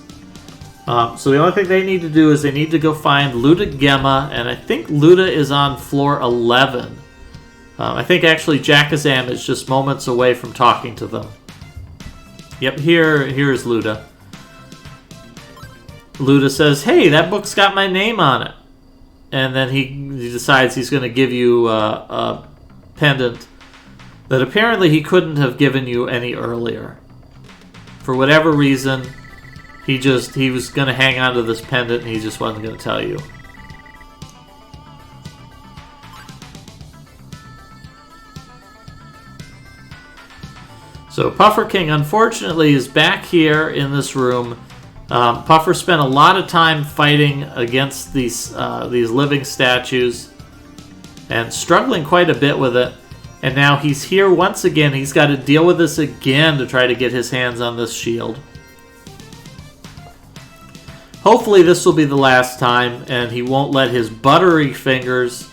[SPEAKER 1] So the only thing they need to do is they need to go find Luda Gemma, and I think Luda is on floor 11. I think actually Jackazam is just moments away from talking to them. Yep, here's Luda. Luda says, "Hey, that book's got my name on it." And then he decides he's going to give you a pendant that apparently he couldn't have given you any earlier. For whatever reason, he was going to hang on to this pendant and he just wasn't going to tell you. So Puffer King, unfortunately, is back here in this room. Puffer spent a lot of time fighting against these living statues and struggling quite a bit with it. And now he's here once again. He's got to deal with this again to try to get his hands on this shield. Hopefully this will be the last time and he won't let his buttery fingers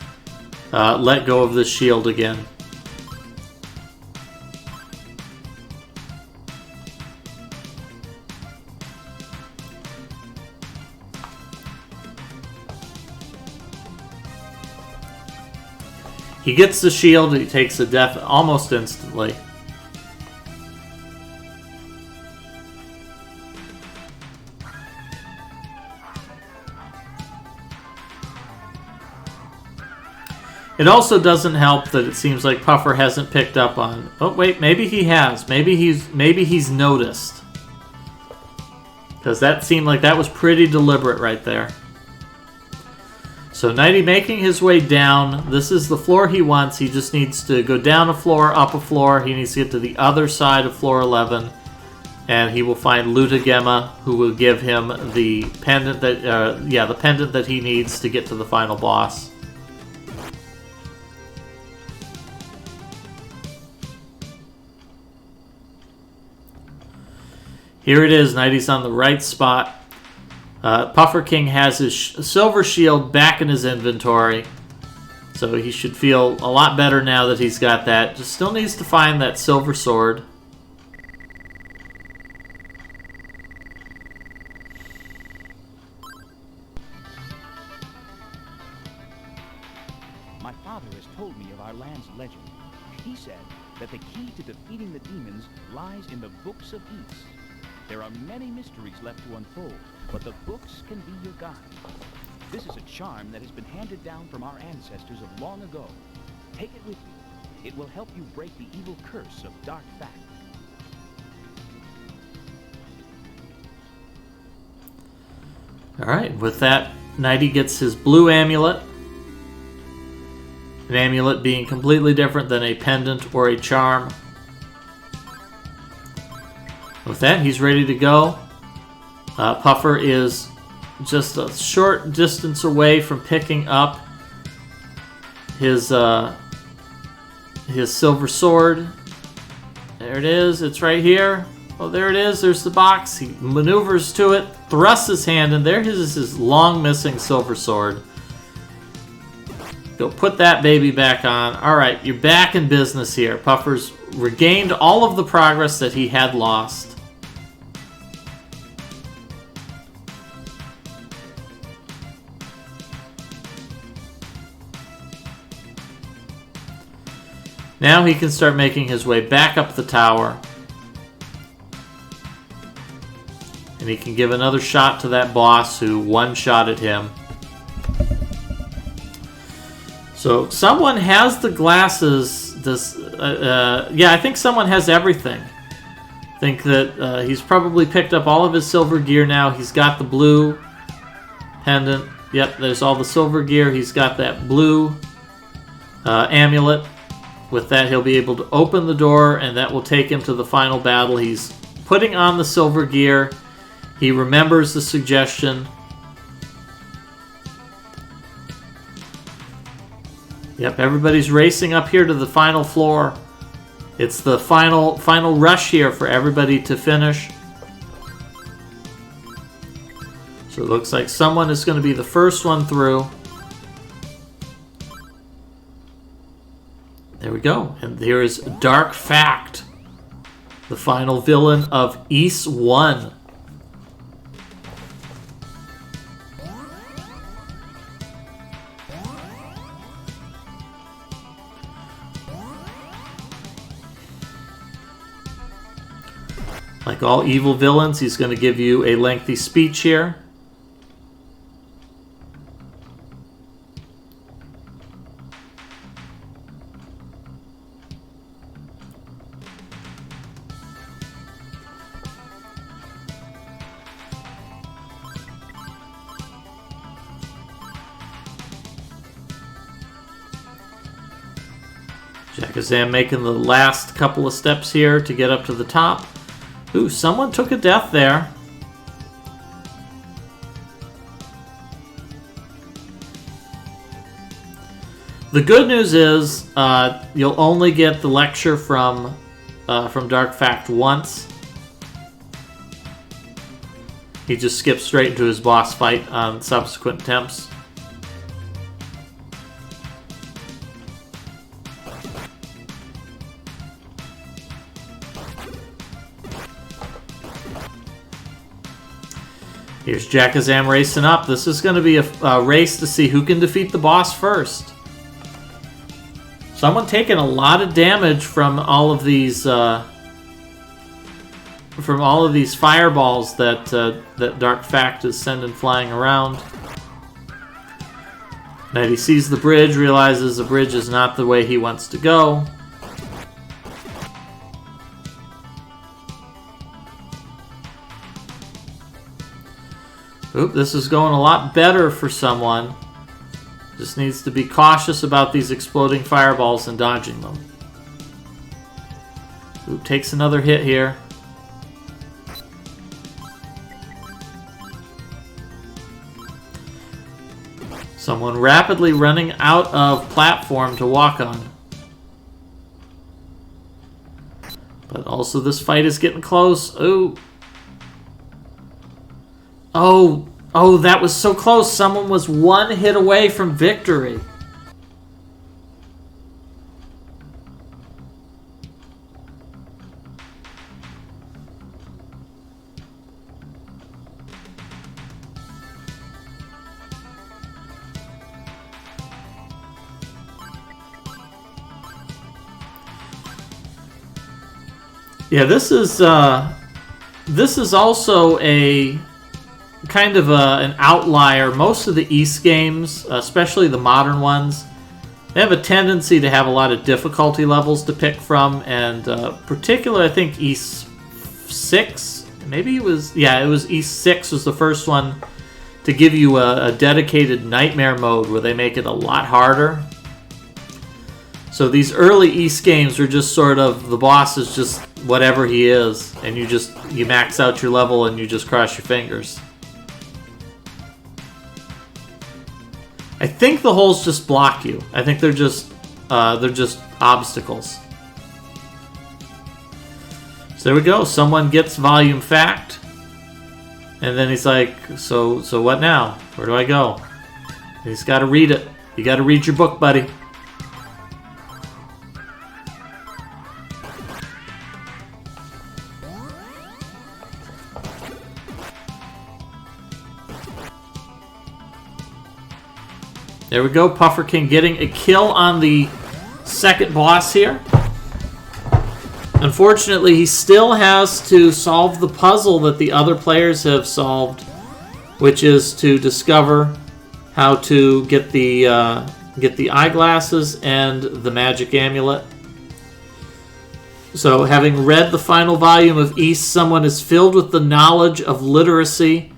[SPEAKER 1] let go of this shield again. He gets the shield, he takes the death almost instantly. It also doesn't help that it seems like Puffer hasn't picked up on... Oh, wait, maybe he has. Maybe he's noticed. Because that seemed like that was pretty deliberate right there. So Nighty making his way down. This is the floor he wants. He just needs to go down a floor, up a floor. He needs to get to the other side of floor 11. And he will find Luda Gemma, who will give him the pendant the pendant that he needs to get to the final boss. Here it is. Nighty's on the right spot. Puffer King has his silver shield back in his inventory. So he should feel a lot better now that he's got that. Just still needs to find that silver sword.
[SPEAKER 3] My father has told me of our land's legend. He said that the key to defeating the demons lies in the Books of East. There are many mysteries left to unfold, but the books can be your guide. This is a charm that has been handed down from our ancestors of long ago. Take it with you. It will help you break the evil curse of dark fact.
[SPEAKER 1] All right, with that, Nighty gets his blue amulet. An amulet being completely different than a pendant or a charm. With that, he's ready to go. Puffer is just a short distance away from picking up his silver sword. There it is. It's right here. Oh, there it is. There's the box. He maneuvers to it, thrusts his hand in. There is his long missing silver sword. Go put that baby back on. All right, you're back in business here. Puffer's regained all of the progress that he had lost. Now he can start making his way back up the tower. And he can give another shot to that boss who one-shotted him. So someone has the glasses. Yeah, I think someone has everything. I think that he's probably picked up all of his silver gear now. He's got the blue pendant. Yep, there's all the silver gear. He's got that blue amulet. With that, he'll be able to open the door, and that will take him to the final battle. He's putting on the silver gear. He remembers the suggestion. Yep, everybody's racing up here to the final floor. It's the final rush here for everybody to finish. So it looks like someone is going to be the first one through. There we go. And here is Dark Fact, the final villain of East 1. Like all evil villains, he's going to give you a lengthy speech here. Jackazam making the last couple of steps here to get up to the top. Ooh, someone took a death there. The good news is you'll only get the lecture from Dark Fact once. He just skips straight into his boss fight on subsequent attempts. Here's Jackazam racing up. This is going to be a race to see who can defeat the boss first. Someone taking a lot of damage from all of these fireballs that Dark Fact is sending flying around. Now he sees the bridge, realizes the bridge is not the way he wants to go. Oop, this is going a lot better for someone. Just needs to be cautious about these exploding fireballs and dodging them. Oop, takes another hit here. Someone rapidly running out of platform to walk on. But also this fight is getting close. Ooh. Oh, that was so close. Someone was one hit away from victory. Yeah, this is also a kind of an outlier. Most of the East games, especially the modern ones, they have a tendency to have a lot of difficulty levels to pick from, and particularly I think East 6, maybe it was East 6 was the first one to give you a dedicated nightmare mode where they make it a lot harder. So these early East games are just sort of, the boss is just whatever he is, and you max out your level and you just cross your fingers. I think the holes just block you. I think they're just obstacles. So there we go. Someone gets volume fact, and then he's like, so what now? Where do I go? And he's got to read it. You got to read your book, buddy. There we go, Pufferking getting a kill on the second boss here. Unfortunately, he still has to solve the puzzle that the other players have solved, which is to discover how to get the eyeglasses and the magic amulet. So, having read the final volume of East, someone is filled with the knowledge of literacy,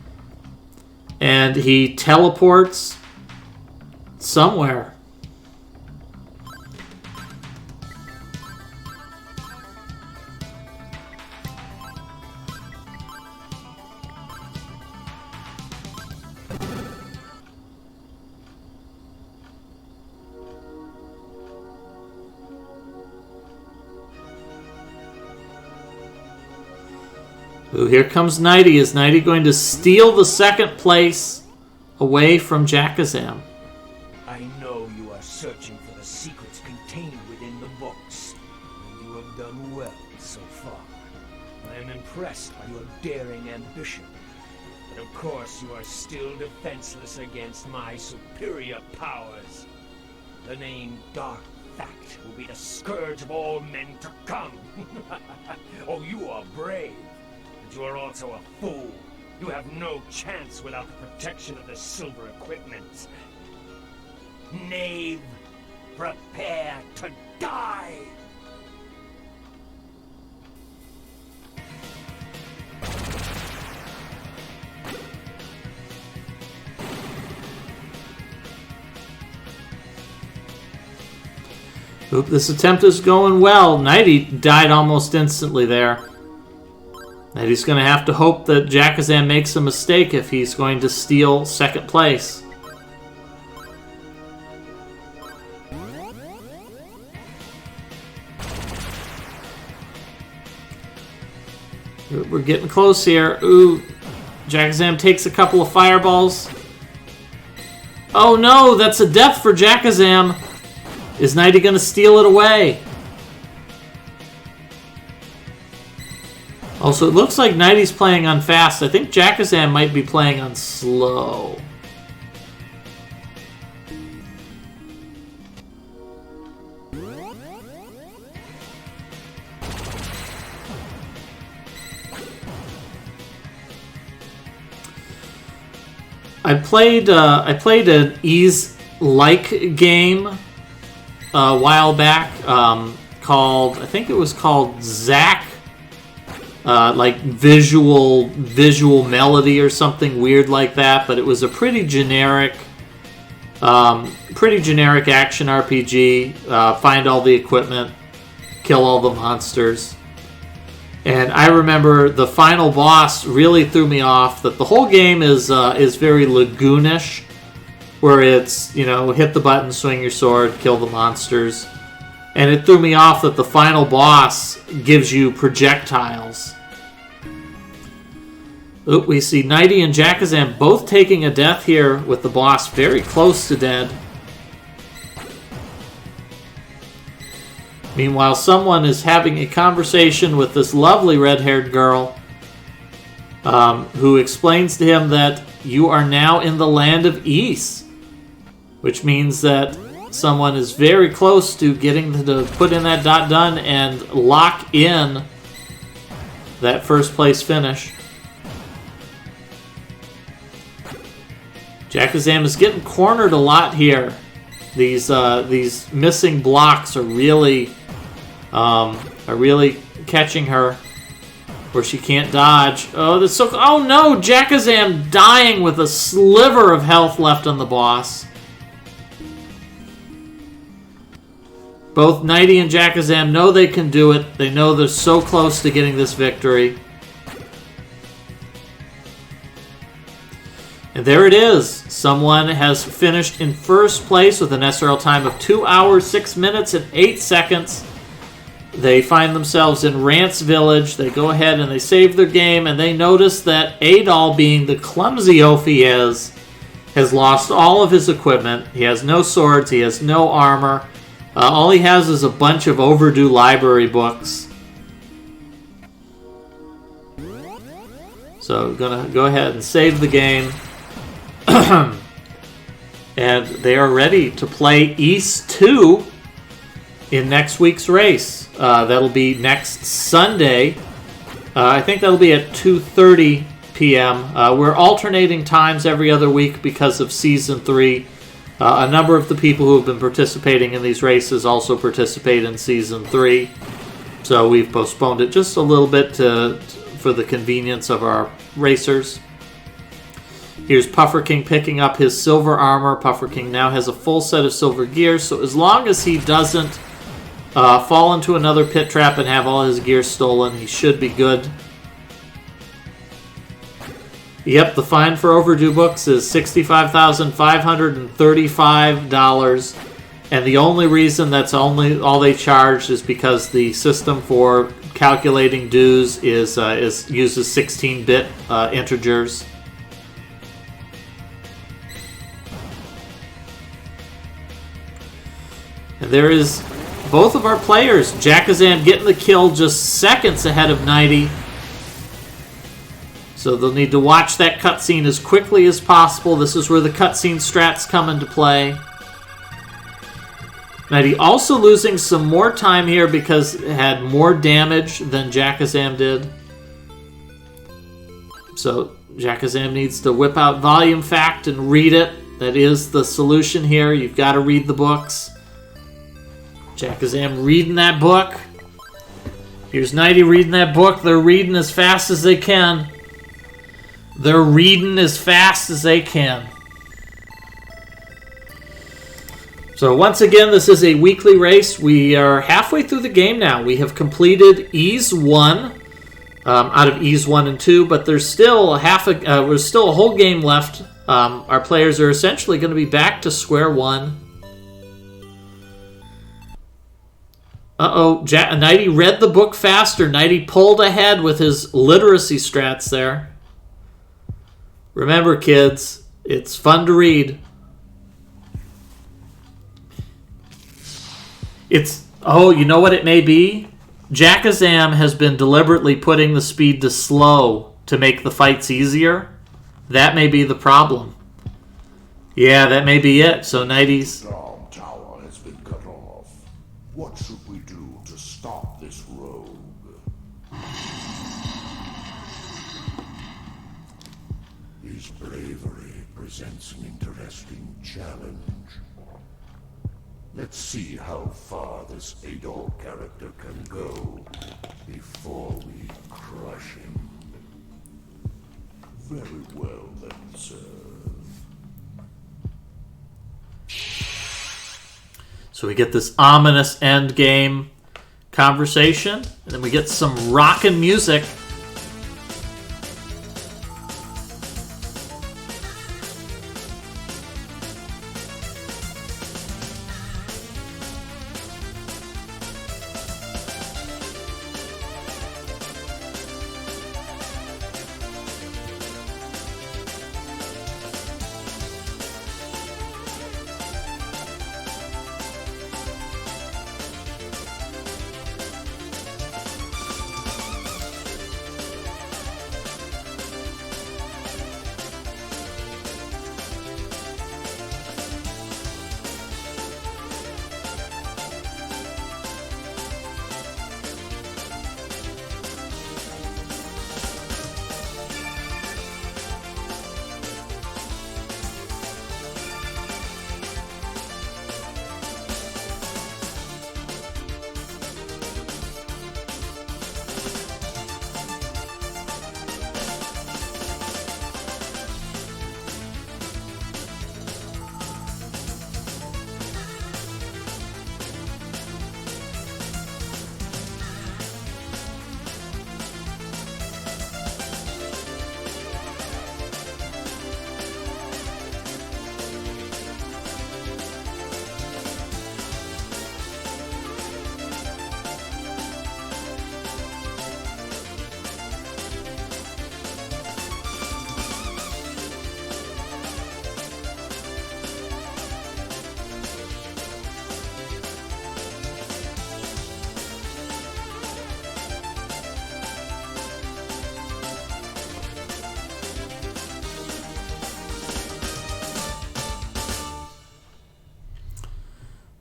[SPEAKER 1] and he teleports somewhere. Ooh, here comes Nighty. Is Nighty going to steal the second place away from Jackazam?
[SPEAKER 5] I know you are searching for the secrets contained within the books, and you have done well so far. I am impressed by your daring ambition, but of course you are still defenseless against my superior powers. The name Dark Fact will be the scourge of all men to come. Oh, you are brave, but you are also a fool. You have no chance without the protection of the silver equipment. Knave, prepare to die!
[SPEAKER 1] Oop, this attempt is going well. Nighty died almost instantly there. Nighty's going to have to hope that Jackazam makes a mistake if he's going to steal second place. We're getting close here. Ooh, Jackazam takes a couple of fireballs. Oh no, that's a death for Jackazam. Is Nighty going to steal it away? Also, it looks like Nighty's playing on fast. I think Jackazam might be playing on slow. I played an Ease-like game a while back called, I think it was called Zack, like visual melody or something weird like that. But it was a pretty generic action RPG. Find all the equipment, kill all the monsters. And I remember the final boss really threw me off. That the whole game is very lagoonish, where it's, hit the button, swing your sword, kill the monsters. And it threw me off that the final boss gives you projectiles. Oop, we see Nighty and Jackazam both taking a death here, with the boss very close to dead. Meanwhile, someone is having a conversation with this lovely red-haired girl who explains to him that you are now in the land of East, which means that someone is very close to getting to put in that dot done and lock in that first place finish. Jakazam is getting cornered a lot here. These missing blocks are really catching her, where she can't dodge. Oh, that's so. Oh no, Jakazam dying with a sliver of health left on the boss. Both Nighty and Jakazam know they can do it. They know they're so close to getting this victory. And there it is. Someone has finished in first place with an SRL time of 2 hours, 6 minutes, and 8 seconds. They find themselves in Rance Village. They go ahead and they save their game, and they notice that Adol, being the clumsy oaf he is, has lost all of his equipment. He has no swords. He has no armor. All he has is a bunch of overdue library books. So going to go ahead and save the game. And they are ready to play East 2 in next week's race. That'll be next Sunday. I think that'll be at 2:30 p.m. We're alternating times every other week because of Season 3. A number of the people who have been participating in these races also participate in Season 3. So we've postponed it just a little bit for the convenience of our racers. Here's Puffer King picking up his silver armor. Puffer King now has a full set of silver gear, so as long as he doesn't fall into another pit trap and have all his gear stolen, he should be good. Yep, the fine for overdue books is $65,535, and the only reason that's all they charged is because the system for calculating dues uses 16-bit integers. And there is both of our players. Jakazam getting the kill just seconds ahead of Nighty. So they'll need to watch that cutscene as quickly as possible. This is where the cutscene strats come into play. Nighty also losing some more time here because it had more damage than Jakazam did. So Jakazam needs to whip out Volume Fact and read it. That is the solution here. You've got to read the books. Jakazam reading that book. Here's Nighty reading that book. They're reading as fast as they can. They're reading as fast as they can. So once again, this is a weekly race. We are halfway through the game now. We have completed Ease 1 out of Ease 1 and 2, but there's still there's still a whole game left. Our players are essentially going to be back to square one. Uh-oh, Nighty read the book faster. Nighty pulled ahead with his literacy strats there. Remember, kids, it's fun to read. You know what it may be? Jakazam has been deliberately putting the speed to slow to make the fights easier. That may be the problem. Yeah, that may be it. So Nighty's...
[SPEAKER 6] Storm Tower has been cut off. What should we do to stop this rogue? His bravery presents an interesting challenge. Let's see how far this Adol character can go before we crush him. Very well then, sir.
[SPEAKER 1] So we get this ominous end game conversation, and then we get some rockin' music.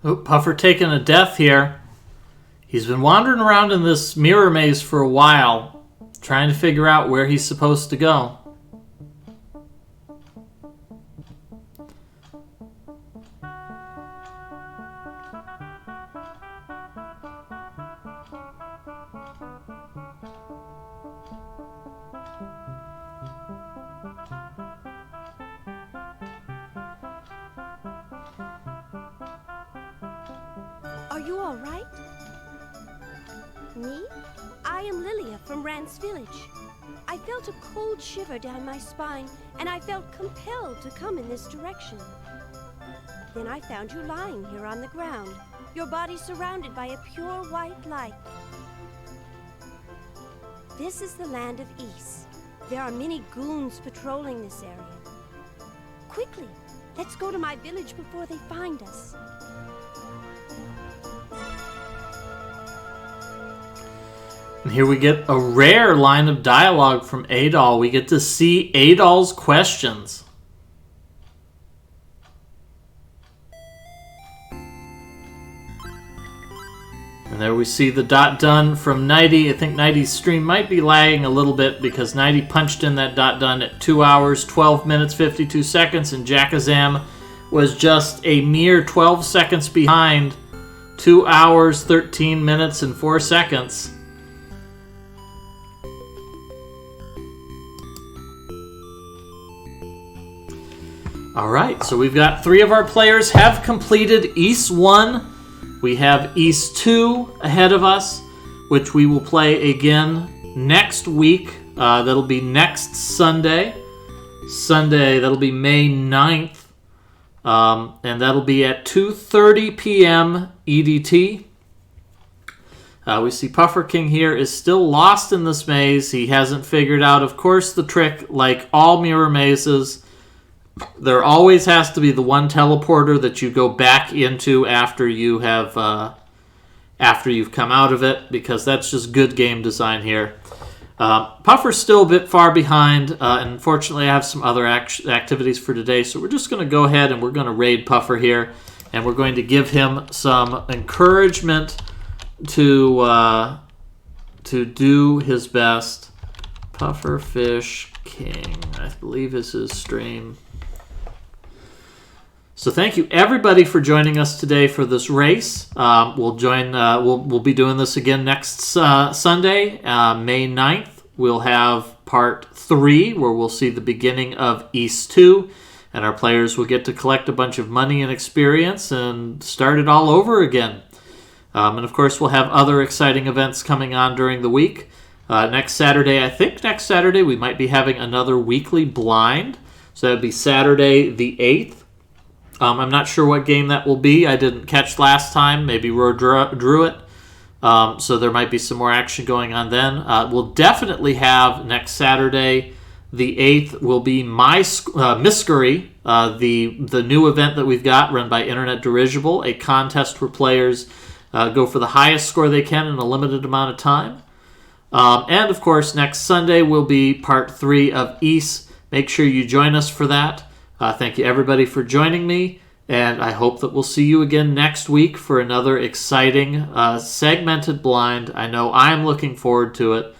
[SPEAKER 1] Oh, Puffer taking a death here. He's been wandering around in this mirror maze for a while, trying to figure out where he's supposed to go.
[SPEAKER 7] Are you all right? Me? I am Lilia from Rance Village. I felt a cold shiver down my spine, and I felt compelled to come in this direction. Then I found you lying here on the ground, your body surrounded by a pure white light. This is the land of Ys. There are many goons patrolling this area. Quickly, let's go to my village before they find us.
[SPEAKER 1] And here we get a rare line of dialogue from Adol. We get to see Adol's questions. And there we see the dot done from Nighty. I think Nighty's stream might be lagging a little bit because Nighty punched in that dot done at 2 hours, 12 minutes, 52 seconds, and Jackazam was just a mere 12 seconds behind, 2 hours, 13 minutes, and 4 seconds. All right, so we've got 3 of our players have completed Ys 1. We have Ys 2 ahead of us, which we will play again next week. That'll be next Sunday. That'll be May 9th. And that'll be at 2:30 p.m. EDT. We see Puffer King here is still lost in this maze. He hasn't figured out, of course, the trick. Like all mirror mazes, there always has to be the one teleporter that you go back into after you have after you've come out of it, because that's just good game design here. Puffer's still a bit far behind, and unfortunately I have some other activities for today, so we're just going to go ahead and we're going to raid Puffer here, and we're going to give him some encouragement to do his best. Puffer Fish King, I believe is his stream. So thank you everybody for joining us today for this race. We'll be doing this again next Sunday, May 9th. We'll have part 3 where we'll see the beginning of Ys 2, and our players will get to collect a bunch of money and experience and start it all over again. And of course we'll have other exciting events coming on during the week. Next Saturday we might be having another weekly blind. So that would be Saturday the 8th. I'm not sure what game that will be. I didn't catch last time. Maybe Roar drew it. So there might be some more action going on then. We'll definitely have next Saturday, the 8th, will be My Mystery, the new event that we've got run by Internet Dirigible, a contest where players go for the highest score they can in a limited amount of time. And, of course, next Sunday will be part 3 of Ys. Make sure you join us for that. Thank you, everybody, for joining me, and I hope that we'll see you again next week for another exciting segmented blind. I know I'm looking forward to it.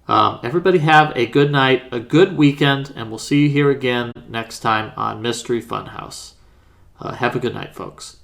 [SPEAKER 1] Everybody have a good night, a good weekend, and we'll see you here again next time on Mystery Funhouse. Have a good night, folks.